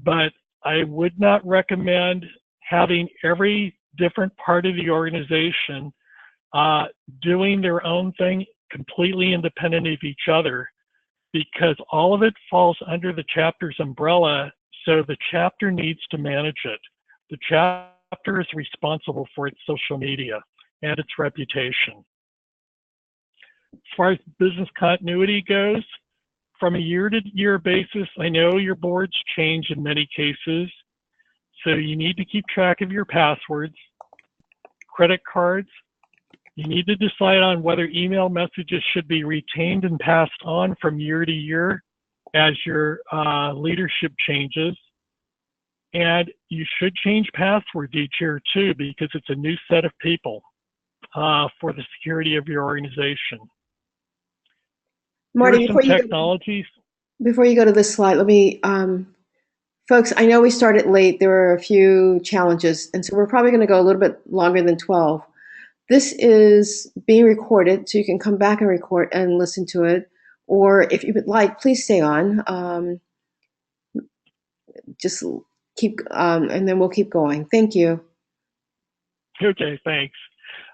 but I would not recommend having every different part of the organization doing their own thing completely independent of each other, because all of it falls under the chapter's umbrella, so the chapter needs to manage it. The chapter is responsible for its social media and its reputation. As far as business continuity goes, from a year-to-year basis, I know your boards change in many cases, so you need to keep track of your passwords, credit cards. You need to decide on whether email messages should be retained and passed on from year to year as your leadership changes. And you should change passwords each year too, because it's a new set of people for the security of your organization. Marty, some technologies. Before you go to this slide, let me, folks, I know we started late. There were a few challenges, and so we're probably going to go a little bit longer than 12. This is being recorded, so you can come back and record and listen to it. Or if you would like, please stay on. Just keep, and then we'll keep going. Thank you. Okay, thanks.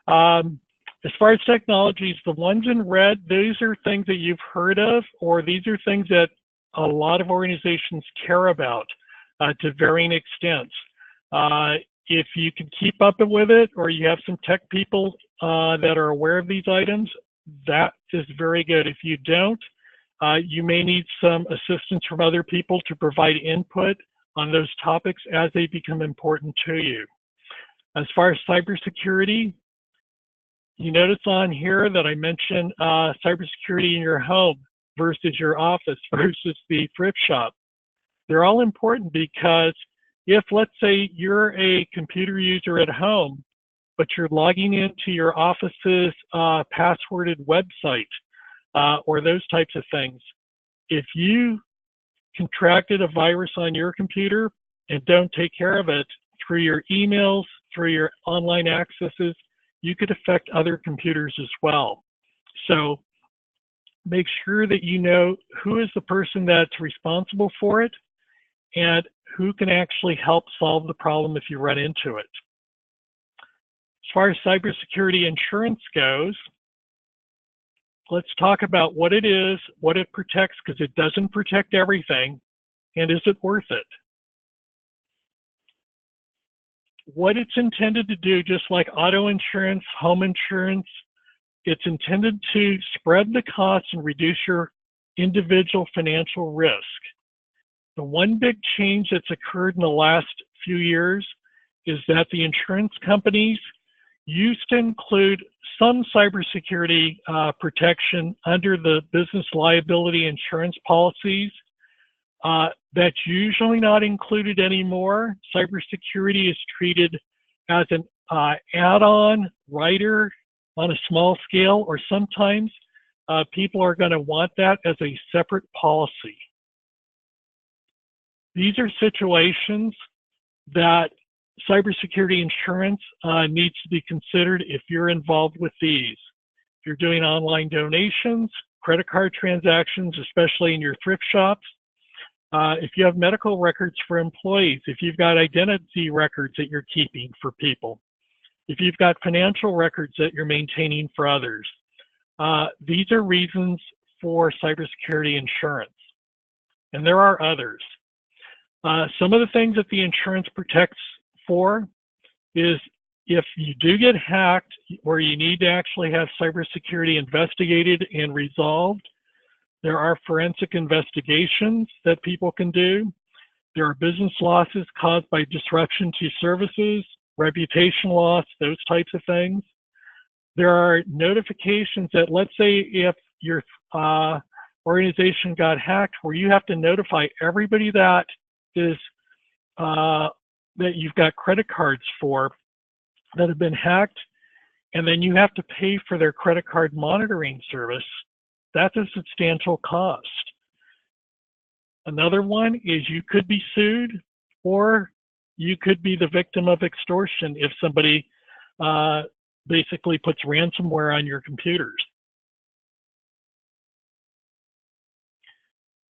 As far as technologies, the ones in red, these are things that you've heard of, or these are things that a lot of organizations care about to varying extents. If you can keep up with it, or you have some tech people that are aware of these items, that is very good. If you don't, you may need some assistance from other people to provide input on those topics as they become important to you. As far as cybersecurity, you notice on here that I mentioned cybersecurity in your home versus your office versus the thrift shop. They're all important because if, let's say, you're a computer user at home, but you're logging into your office's passworded website or those types of things, if you contracted a virus on your computer and don't take care of it through your emails, through your online accesses, you could affect other computers as well. So make sure that you know who is the person that's responsible for it and who can actually help solve the problem if you run into it. As far as cybersecurity insurance goes, let's talk about what it is, what it protects, because it doesn't protect everything, and is it worth it? What it's intended to do, just like auto insurance, home insurance, it's intended to spread the costs and reduce your individual financial risk. The one big change that's occurred in the last few years is that the insurance companies used to include some cybersecurity protection under the business liability insurance policies. That's usually not included anymore. Cybersecurity is treated as an add-on rider on a small scale, or sometimes people are going to want that as a separate policy. These are situations that cybersecurity insurance needs to be considered if you're involved with these. If you're doing online donations, credit card transactions, especially in your thrift shops, if you have medical records for employees, if you've got identity records that you're keeping for people, if you've got financial records that you're maintaining for others, these are reasons for cybersecurity insurance. And there are others. Some of the things that the insurance protects for is if you do get hacked, where you need to actually have cybersecurity investigated and resolved, there are forensic investigations that people can do. There are business losses caused by disruption to services, reputation loss, those types of things. There are notifications that, let's say if your organization got hacked, where you have to notify everybody that is that you've got credit cards for that have been hacked, and then you have to pay for their credit card monitoring service. That's a substantial cost. Another one is you could be sued, or you could be the victim of extortion if somebody basically puts ransomware on your computers.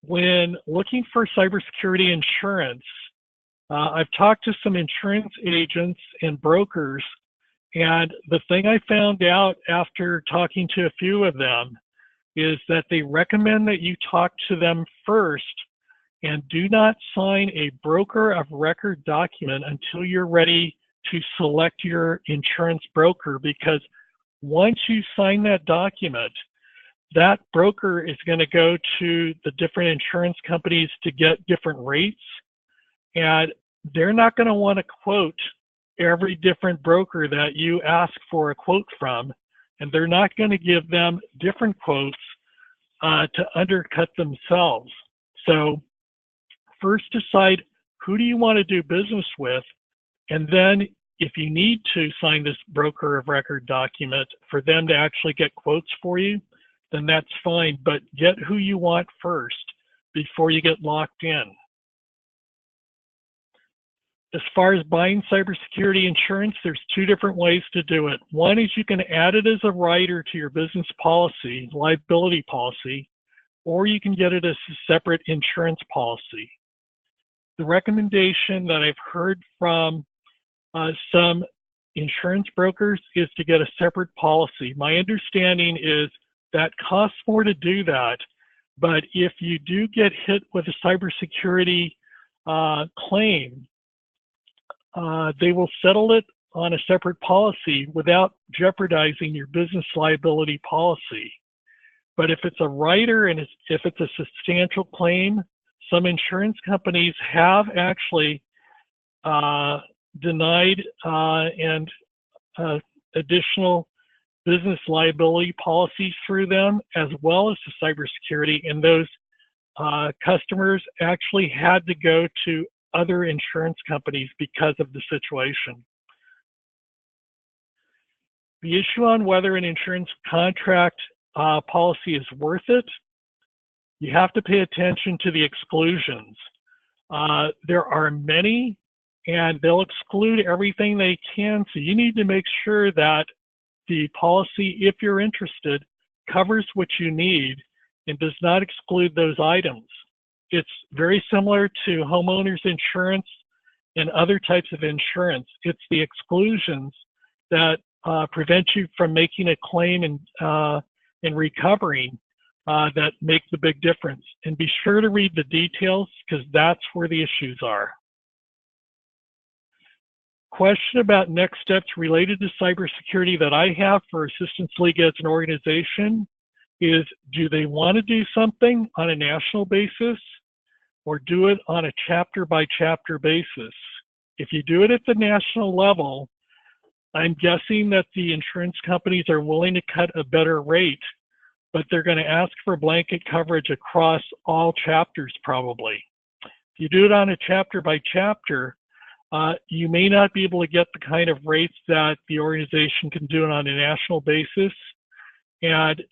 When looking for cybersecurity insurance, I've talked to some insurance agents and brokers, and the thing I found out after talking to a few of them is that they recommend that you talk to them first and do not sign a broker of record document until you're ready to select your insurance broker, because once you sign that document, that broker is going to go to the different insurance companies to get different rates, and they're not going to want to quote every different broker that you ask for a quote from, and they're not going to give them different quotes to undercut themselves. So first decide who do you want to do business with, and then if you need to sign this broker of record document for them to actually get quotes for you, then that's fine, but get who you want first before you get locked in. As far as buying cybersecurity insurance, there's two different ways to do it. One is you can add it as a rider to your business policy, liability policy, or you can get it as a separate insurance policy. The recommendation that I've heard from some insurance brokers is to get a separate policy. My understanding is that costs more to do that, But if you do get hit with a cybersecurity claim, they will settle it on a separate policy without jeopardizing your business liability policy. But if it's a rider and if it's a substantial claim, some insurance companies have actually denied and additional business liability policies through them, as well as the cybersecurity, and those customers actually had to go to other insurance companies because of the situation. The issue on whether an insurance contract policy is worth it, you have to pay attention to the exclusions. There are many, and they'll exclude everything they can, so you need to make sure that the policy, if you're interested, covers what you need and does not exclude those items. It's very similar to homeowners insurance and other types of insurance. It's the exclusions that prevent you from making a claim and recovering that make the big difference. And be sure to read the details, because that's where the issues are. Question about next steps related to cybersecurity that I have for Assistance League as an organization is, do they want to do something on a national basis or do it on a chapter by chapter basis? If you do it at the national level, I'm guessing that the insurance companies are willing to cut a better rate, but they're going to ask for blanket coverage across all chapters probably. If you do it on a chapter by chapter, you may not be able to get the kind of rates that the organization can do it on a national basis. And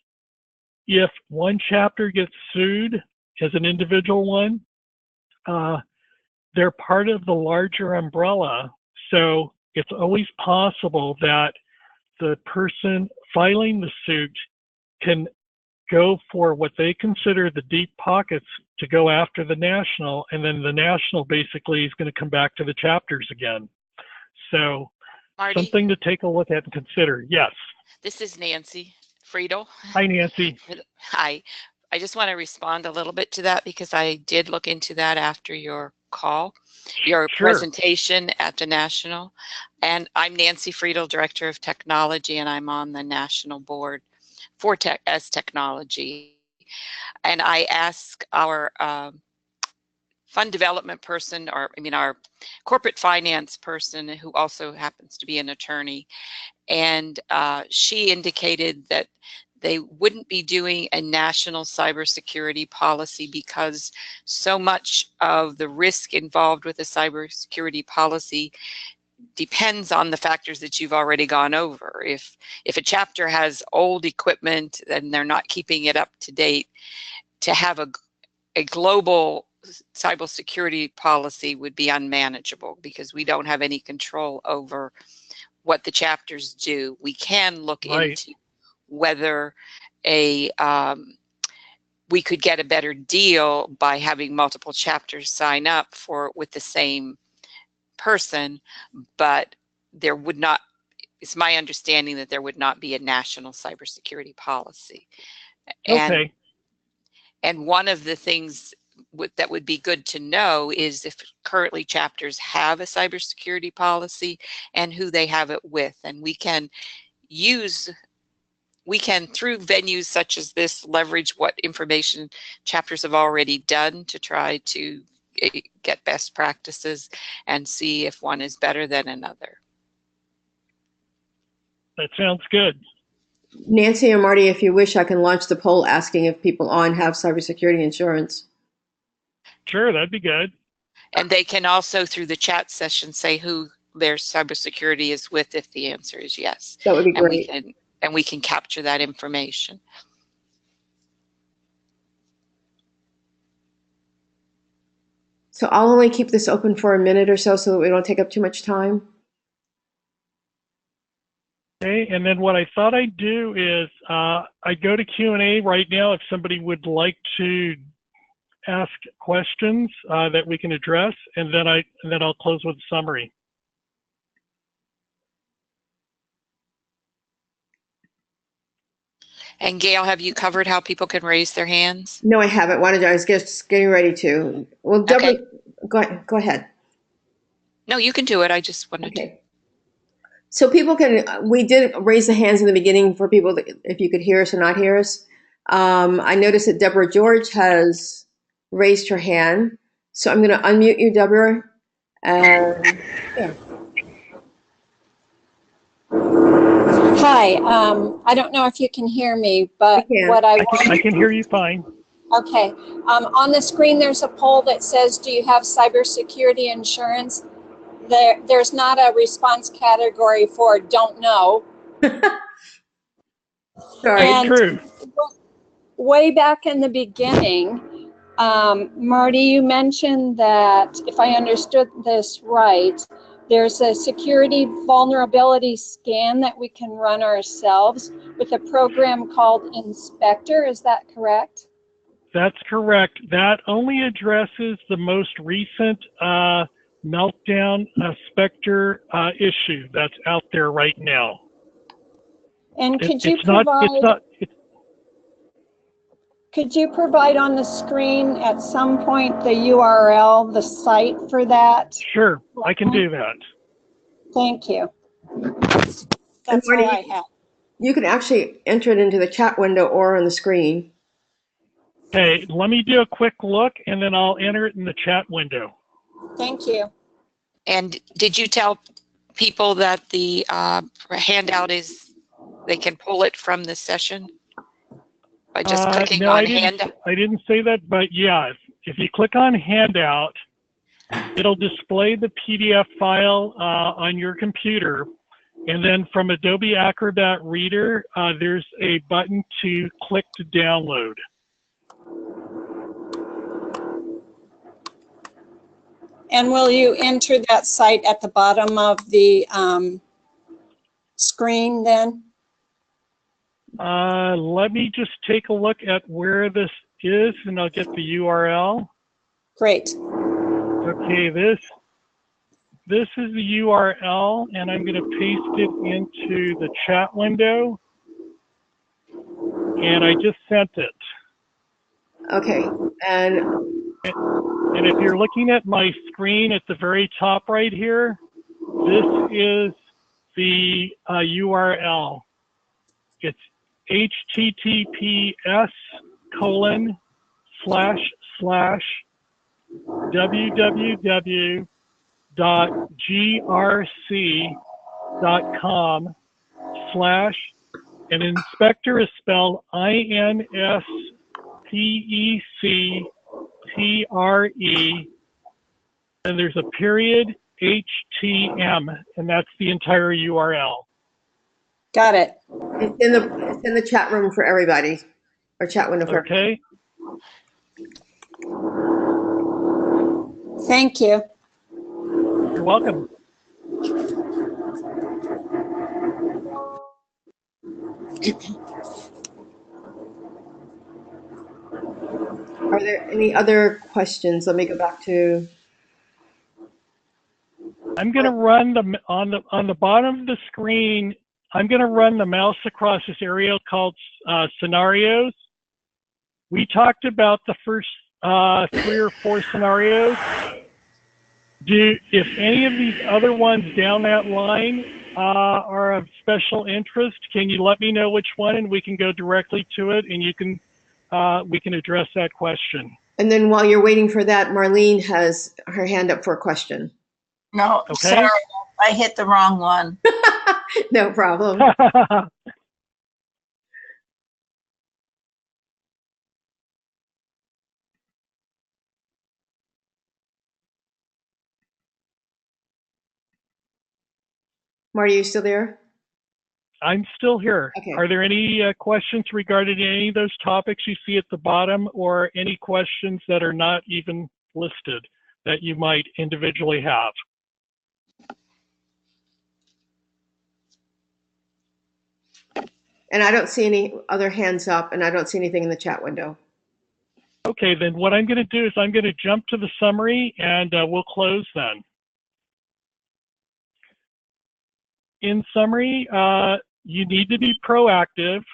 if one chapter gets sued as an individual one, they're part of the larger umbrella. So it's always possible that the person filing the suit can go for what they consider the deep pockets to go after the national, and then the national basically is going to come back to the chapters again. So Marty, something to take a look at and consider. Yes. this is Nancy Friedel. Hi, Nancy. Hi. I just want to respond a little bit to that because I did look into that after your call, your presentation at the national. And I'm Nancy Friedel, Director of Technology, and I'm on the national board for technology. And I asked our fund development person, or our corporate finance person, who also happens to be an attorney, and she indicated that they wouldn't be doing a national cybersecurity policy because so much of the risk involved with a cybersecurity policy depends on the factors that you've already gone over. If a chapter has old equipment and they're not keeping it up to date, to have a global cybersecurity policy would be unmanageable because we don't have any control over what the chapters do. We can look into whether we could get a better deal by having multiple chapters sign up with the same person, but there would not, it's my understanding that there would not be a national cybersecurity policy. Okay. And one of the things that would be good to know is if currently chapters have a cybersecurity policy and who they have it with. And we can through venues such as this, leverage what information chapters have already done to try to get best practices and see if one is better than another. That sounds good. Nancy and Marty, if you wish, I can launch the poll asking if people on have cybersecurity insurance. Sure, that'd be good. And they can also, through the chat session, say who their cybersecurity is with if the answer is yes. That would be great. And we can capture that information. So I'll only keep this open for a minute or so that we don't take up too much time. Okay, and then what I thought I'd do is I'd go to Q&A right now if somebody would like to ask questions that we can address, and then I'll close with a summary. And Gail, have you covered how people can raise their hands? No, I haven't. I was just getting ready to. Well, Deborah, Okay. go ahead. No, you can do it. I just wanted to. Okay. So people can, we did raise the hands in the beginning for people, if you could hear us or not hear us. I noticed that Deborah George has raised her hand. So I'm going to unmute you, Deborah. And yeah. Hi, I don't know if you can hear me, but I can hear you fine. Okay, on the screen there's a poll that says, do you have cybersecurity insurance? There's not a response category for don't know. Sorry. And True. way back in the beginning, Marty, you mentioned that, if I understood this right, there's a security vulnerability scan that we can run ourselves with a program called Inspector. Is that correct? That's correct. That only addresses the most recent meltdown Spectre issue that's out there right now. And could you provide on the screen at some point the URL, the site for that? Sure, I can do that. Thank you. That's Marty, all I have. You can actually enter it into the chat window or on the screen. Okay, let me do a quick look and then I'll enter it in the chat window. Thank you. And did you tell people that the handout is, they can pull it from the session by just clicking on handout? I didn't say that, but yeah, if you click on handout, it'll display the PDF file on your computer. And then from Adobe Acrobat Reader, there's a button to click to download. And will you enter that site at the bottom of the screen then? Let me just take a look at where this is and I'll get the URL. Great. Okay, this is the URL and I'm going to paste it into the chat window. And I just sent it. Okay, and if you're looking at my screen at the very top right here, this is the URL. It's https://www.grc.com/ and inspector is spelled INSPECTRE, and there's a period HTM, and that's the entire URL. Got it. it's in the chat room for everybody, or chat window for everybody. Okay. Thank you. You're welcome. Are there any other questions? Let me go back to. I'm going to run on the bottom of the screen. I'm going to run the mouse across this area called scenarios. We talked about the first 3 or 4 scenarios. If any of these other ones down that line are of special interest, can you let me know which one and we can go directly to it and you can we can address that question. And then while you're waiting for that, Marlene has her hand up for a question. No, okay. Sorry, I hit the wrong one. No problem. Marty, are you still there? I'm still here. Okay. Are there any questions regarding any of those topics you see at the bottom, or any questions that are not even listed that you might individually have? And I don't see any other hands up, and I don't see anything in the chat window. Okay, then what I'm going to do is I'm going to jump to the summary and we'll close then. In summary, you need to be proactive.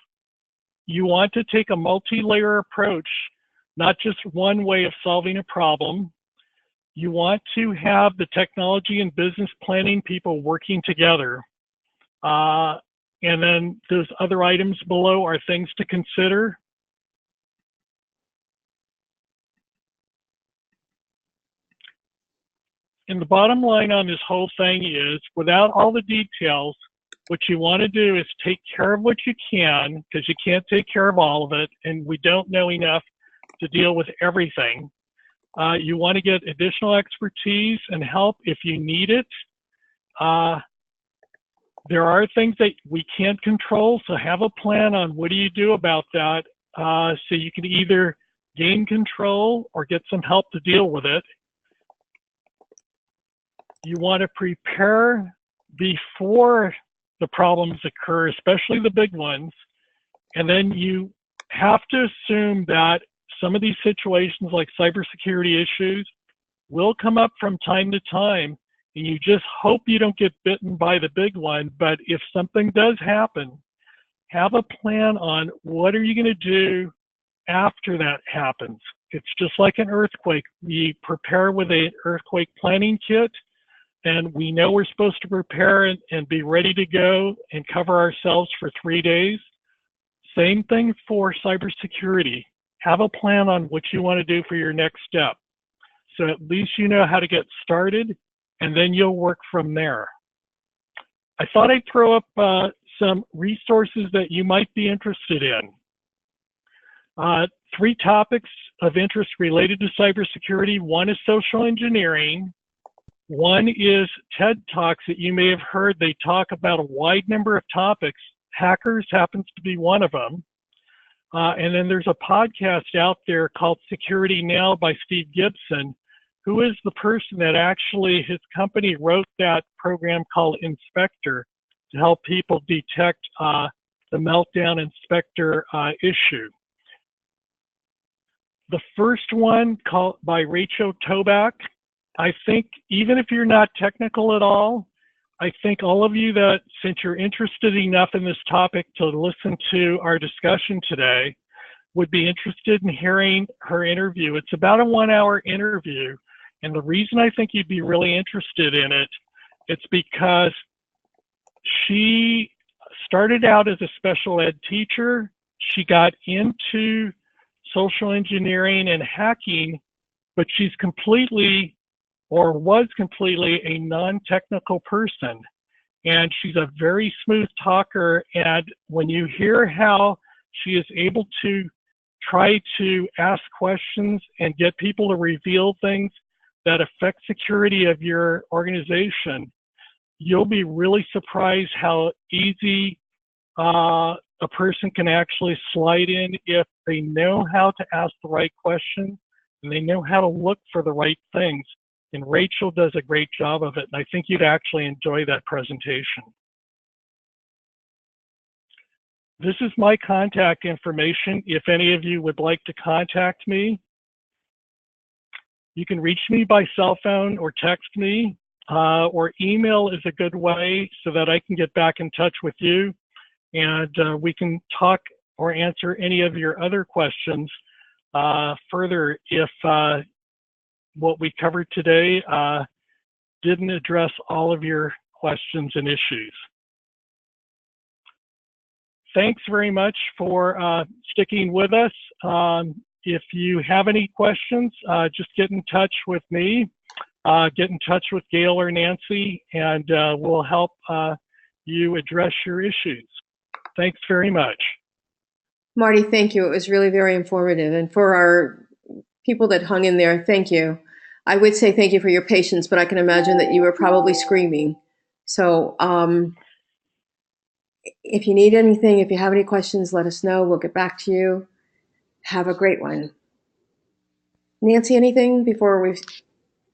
you want to take a multi-layer approach, not just one way of solving a problem. You want to have the technology and business planning people working together. And then those other items below are things to consider. And the bottom line on this whole thing is, without all the details, what you want to do is take care of what you can, because you can't take care of all of it, and we don't know enough to deal with everything. You want to get additional expertise and help if you need it. There are things that we can't control, so have a plan on what do you do about that, so you can either gain control or get some help to deal with it. You want to prepare before the problems occur, especially the big ones. And then you have to assume that some of these situations, like cybersecurity issues, will come up from time to time. And you just hope you don't get bitten by the big one. But if something does happen, have a plan on what are you going to do after that happens. It's just like an earthquake. We prepare with an earthquake planning kit, and we know we're supposed to prepare and be ready to go and cover ourselves for 3 days. Same thing for cybersecurity. Have a plan on what you want to do for your next step. So at least you know how to get started, and then you'll work from there. I thought I'd throw up some resources that you might be interested in. 3 topics of interest related to cybersecurity. One is social engineering. One is TED Talks that you may have heard. They talk about a wide number of topics. Hackers happens to be one of them. And then there's a podcast out there called Security Now by Steve Gibson, who is the person that actually, his company wrote that program called Inspector to help people detect the Meltdown Inspector issue. The first one, called by Rachel Toback, I think even if you're not technical at all, I think all of you that, since you're interested enough in this topic to listen to our discussion today, would be interested in hearing her interview. It's about a 1-hour interview. And the reason I think you'd be really interested in it, it's because she started out as a special ed teacher. She got into social engineering and hacking, but she's completely, or was completely, a non-technical person. And she's a very smooth talker. And when you hear how she is able to try to ask questions and get people to reveal things that affect security of your organization, you'll be really surprised how easy a person can actually slide in if they know how to ask the right questions and they know how to look for the right things. And Rachel does a great job of it, and I think you'd actually enjoy that presentation. This is my contact information. If any of you would like to contact me, you can reach me by cell phone or text me, or email is a good way so that I can get back in touch with you, and we can talk or answer any of your other questions further if what we covered today didn't address all of your questions and issues. Thanks very much for sticking with us. If you have any questions, just get in touch with me, get in touch with Gail or Nancy, and we'll help you address your issues. Thanks very much. Marty, thank you. It was really very informative. And for our people that hung in there, thank you. I would say thank you for your patience, but I can imagine that you were probably screaming. So if you need anything, if you have any questions, let us know. We'll get back to you. Have a great one. Nancy, anything before we...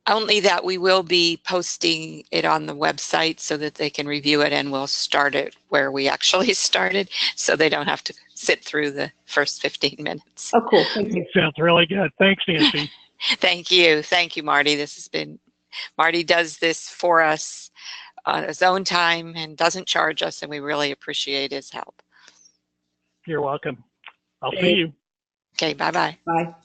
Only that we will be posting it on the website so that they can review it, and we'll start it where we actually started so they don't have to sit through the first 15 minutes. Oh, cool. Thank you. Sounds really good. Thanks, Nancy. Thank you. Thank you, Marty. This has been, Marty does this for us on his own time and doesn't charge us, and we really appreciate his help. You're welcome. I'll see you. Okay, bye-bye. Bye.